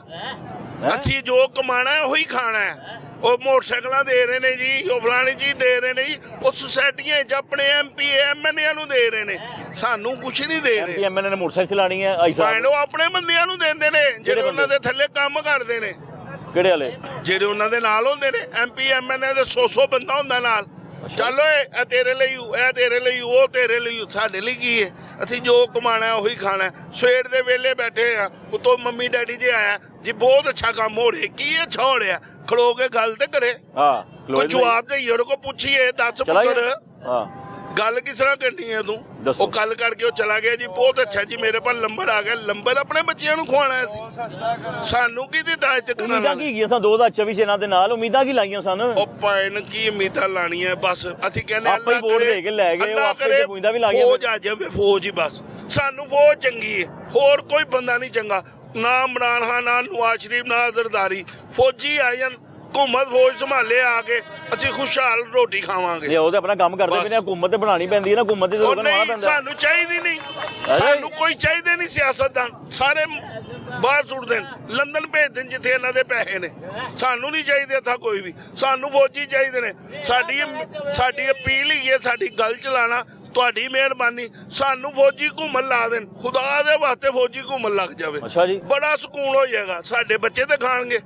Speaker 2: ਅਸੀਂ ਜੋ ਕਮਾਣਾ ਹੈ ਉਹੀ ਖਾਣਾ ਹੈ ਉਹ ਮੋਟਰਸਾਈਕਲਾਂ ਦੇ ਰਹੇ ਨੇ ਜੀ ਉਹ ਫਲਾਣੀ ਚੀਜ਼ ਦੇ ਰਹੇ ਨੇ ਜੀ ਉਹ ਸੁਸਾਇਟੀਆਂ 'ਚ ਆਪਣੇ MP MNA ਨੂੰ ਦੇ ਰਹੇ ਨੇ ਸਾਨੂੰ ਕੁਛ ਨਹੀਂ ਦੇ ਰਹੇ
Speaker 1: MNA ਨੇ ਮੋਟਰਸਾਈਕਲ ਚਲਾਣੀ ਹੈ
Speaker 2: ਉਹ ਆਪਣੇ ਬੰਦਿਆਂ ਨੂੰ ਦਿੰਦੇ ਨੇ ਜਿਹੜੇ ਉਹਨਾਂ ਦੇ ਥੱਲੇ ਕੰਮ ਕਰਦੇ ਨੇ
Speaker 1: ਕਿਹੜੇ ਵਾਲੇ
Speaker 2: ਜਿਹੜੇ ਉਹਨਾਂ ਦੇ ਨਾਲ ਹੁੰਦੇ ਨੇ MP MNA ਦੇ 100 ਬੰਦਾ ਹੁੰਦਾ ਨਾਲ ਚੱਲ ਓਏ ਇਹ ਤੇਰੇ ਲਈ ਇਹ ਤੇਰੇ ਲਈ ਉਹ ਤੇਰੇ ਲਈ ਸਾਡੇ ਲਈ ਕੀ ਹੈ ਅਸੀਂ ਜੋ ਕਮਾਣਾ ਉਹੀ ਖਾਣਾ ਸਵੇਰ ਦੇ ਵੇਲੇ ਬੈਠੇ ਆ ਉਤੋਂ ਮੰਮੀ ਡੈਡੀ ਜੇ ਆਇਆ ਜੀ ਬਹੁਤ ਅੱਛਾ ਕੰਮ ਹੋ ਰਿਹਾ ਕੀ ਅੱਛਾ ਹੋ ਰਿਹਾ ਖਲੋ ਕੇ ਗੱਲ ਤੇ ਕਰੇ ਕੋਈ ਜਵਾਬ ਦੇਈਏ ਉਹਦੇ ਕੋ ਪੁੱਛੀਏ ਦੱਸ ਪੁੱਤਰ ਗੱਲ ਕਿਸ ਤਰ੍ਹਾਂ ਕਰਨੀ ਹੈ ਤੂੰ ਉਹ ਗੱਲ ਕਰਕੇ ਉਹ ਚਲਾ ਗਿਆ ਜੀ ਬਹੁਤ ਅੱਛਾ ਜੀ ਮੇਰੇ ਪਾਸ ਨੰਬਰ ਆ ਗਿਆ ਨੰਬਰ ਆਪਣੇ ਬੱਚਿਆਂ ਨੂੰ ਖਵਾਉਣਾ ਸੀ ਸਾਨੂੰ ਕੀ ਦਿੱਤਾ ਇੱਥੇ
Speaker 1: ਉਮੀਦਾਂ ਕੀ ਗਈਆਂ ਸਨ 2024 ਚ ਇਹਨਾਂ ਦੇ ਨਾਲ ਉਮੀਦਾਂ ਕੀ ਲਾਈਆਂ ਸਨ
Speaker 2: ਉਹ ਪਾਇਨ ਕੀ ਉਮੀਦਾਂ ਲਾਣੀਆਂ ਬਸ ਅਸੀਂ ਕਹਿੰਦੇ
Speaker 1: ਆਪਾਂ ਹੀ ਵੋਟ ਦੇ ਕੇ ਲੈ ਗਏ ਉਹ ਆਪੇ ਉਮੀਦਾਂ ਵੀ ਲਾਈਆਂ
Speaker 2: ਫੌਜ ਆ ਜਾਵੇ ਫੌਜ ਹੀ ਬਸ ਸਾਨੂੰ ਫੌਜ ਚੰਗੀ ਹੈ ਹੋਰ ਕੋਈ ਬੰਦਾ ਨਹੀਂ ਚੰਗਾ ਨਾ ਇਮਰਾਨ ਖਾਨ ਨਾ ਨਵਾਜ਼ ਸ਼ਰੀਫ ਨਾ ਜ਼ਰਦਾਰੀ ਫੌਜੀ ਆ ਜਾਣ ਹਕੂਮਤ ਫੌਜ ਸੰਭਾਲੇ ਆ ਕੇ ਅਸੀਂ ਖੁਸ਼ਹਾਲ ਰੋਟੀ ਖਾਵਾਂਗੇ
Speaker 1: ਉਹ ਤੇ ਆਪਣਾ ਕੰਮ ਕਰਦੇ ਪਏ ਨੇ ਹਕੂਮਤ ਤੇ ਬਣਾਣੀ ਪੈਂਦੀ ਹੈ ਨਾ ਹਕੂਮਤ ਤੇ ਲੋਕਾਂ ਨੂੰ ਆਣਾ ਪੈਂਦਾ
Speaker 2: ਸਾਨੂੰ ਚਾਹੀਦੀ ਨਹੀਂ ਸਾਨੂੰ ਕੋਈ ਚਾਹੀਦੇ ਨਹੀਂ ਸਿਆਸਤਦਾਨ ਸਾਰੇ ਬਾਹਰ ਸੁੱਟ ਦੇਣ ਲੰਡਨ ਭੇਜ ਦੇਣ ਜਿੱਥੇ ਇਹਨਾਂ ਦੇ ਪੈਸੇ ਨੇ ਸਾਨੂੰ ਨਹੀਂ ਚਾਹੀਦੇ ਇੱਥਾ ਕੋਈ ਵੀ ਸਾਨੂੰ ਫੌਜੀ ਚਾਹੀਦੇ ਨੇ ਸਾਡੀ ਅਪੀਲ ਹੀ ਹੈ ਸਾਡੀ ਗੱਲ ਚਲਾਣਾ ਤੁਹਾਡੀ ਮਿਹਰਬਾਨੀ ਸਾਨੂੰ ਫੌਜੀ ਘੁੰਮਣ ਲਾ ਦੇਣ ਖੁਦਾ ਦੇ ਵਾਸਤੇ ਫੌਜੀ ਘੁੰਮਣ ਲੱਗ ਜਾਵੇ
Speaker 1: ਅੱਛਾ ਜੀ
Speaker 2: ਬੜਾ ਸਕੂਨ ਹੋ ਜਾਏਗਾ ਸਾਡੇ ਬੱਚੇ ਤੇ ਖਾਣਗੇ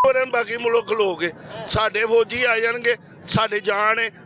Speaker 2: ਕਰਨ ਬਾਕੀ ਮੁਲਕ ਲੋਕ ਸਾਡੇ ਫੌਜੀ ਆ ਜਾਣਗੇ ਸਾਡੇ ਜਾਨ ਹੈ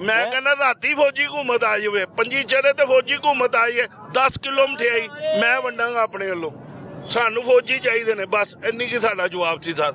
Speaker 2: ਮੈਂ ਕਹਿੰਦਾ ਰਾਤੀ ਫੌਜੀ ਹਕੂਮਤ ਆ ਜਾਵੇ ਪੰਜੀ ਚੜੇ ਤੇ ਫੌਜੀ ਹਕੂਮਤ ਆਈ ਹੈ 10 ਕਿਲੋ ਮਠਿਆਈ ਮੈਂ ਵੰਡਾਂਗਾ ਆਪਣੇ ਵੱਲੋਂ ਸਾਨੂੰ ਫੌਜੀ ਚਾਹੀਦੇ ਨੇ ਬਸ ਇੰਨੀ ਕੀ ਸਾਡਾ ਜਵਾਬ ਸੀ ਸਰ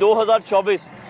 Speaker 1: 2024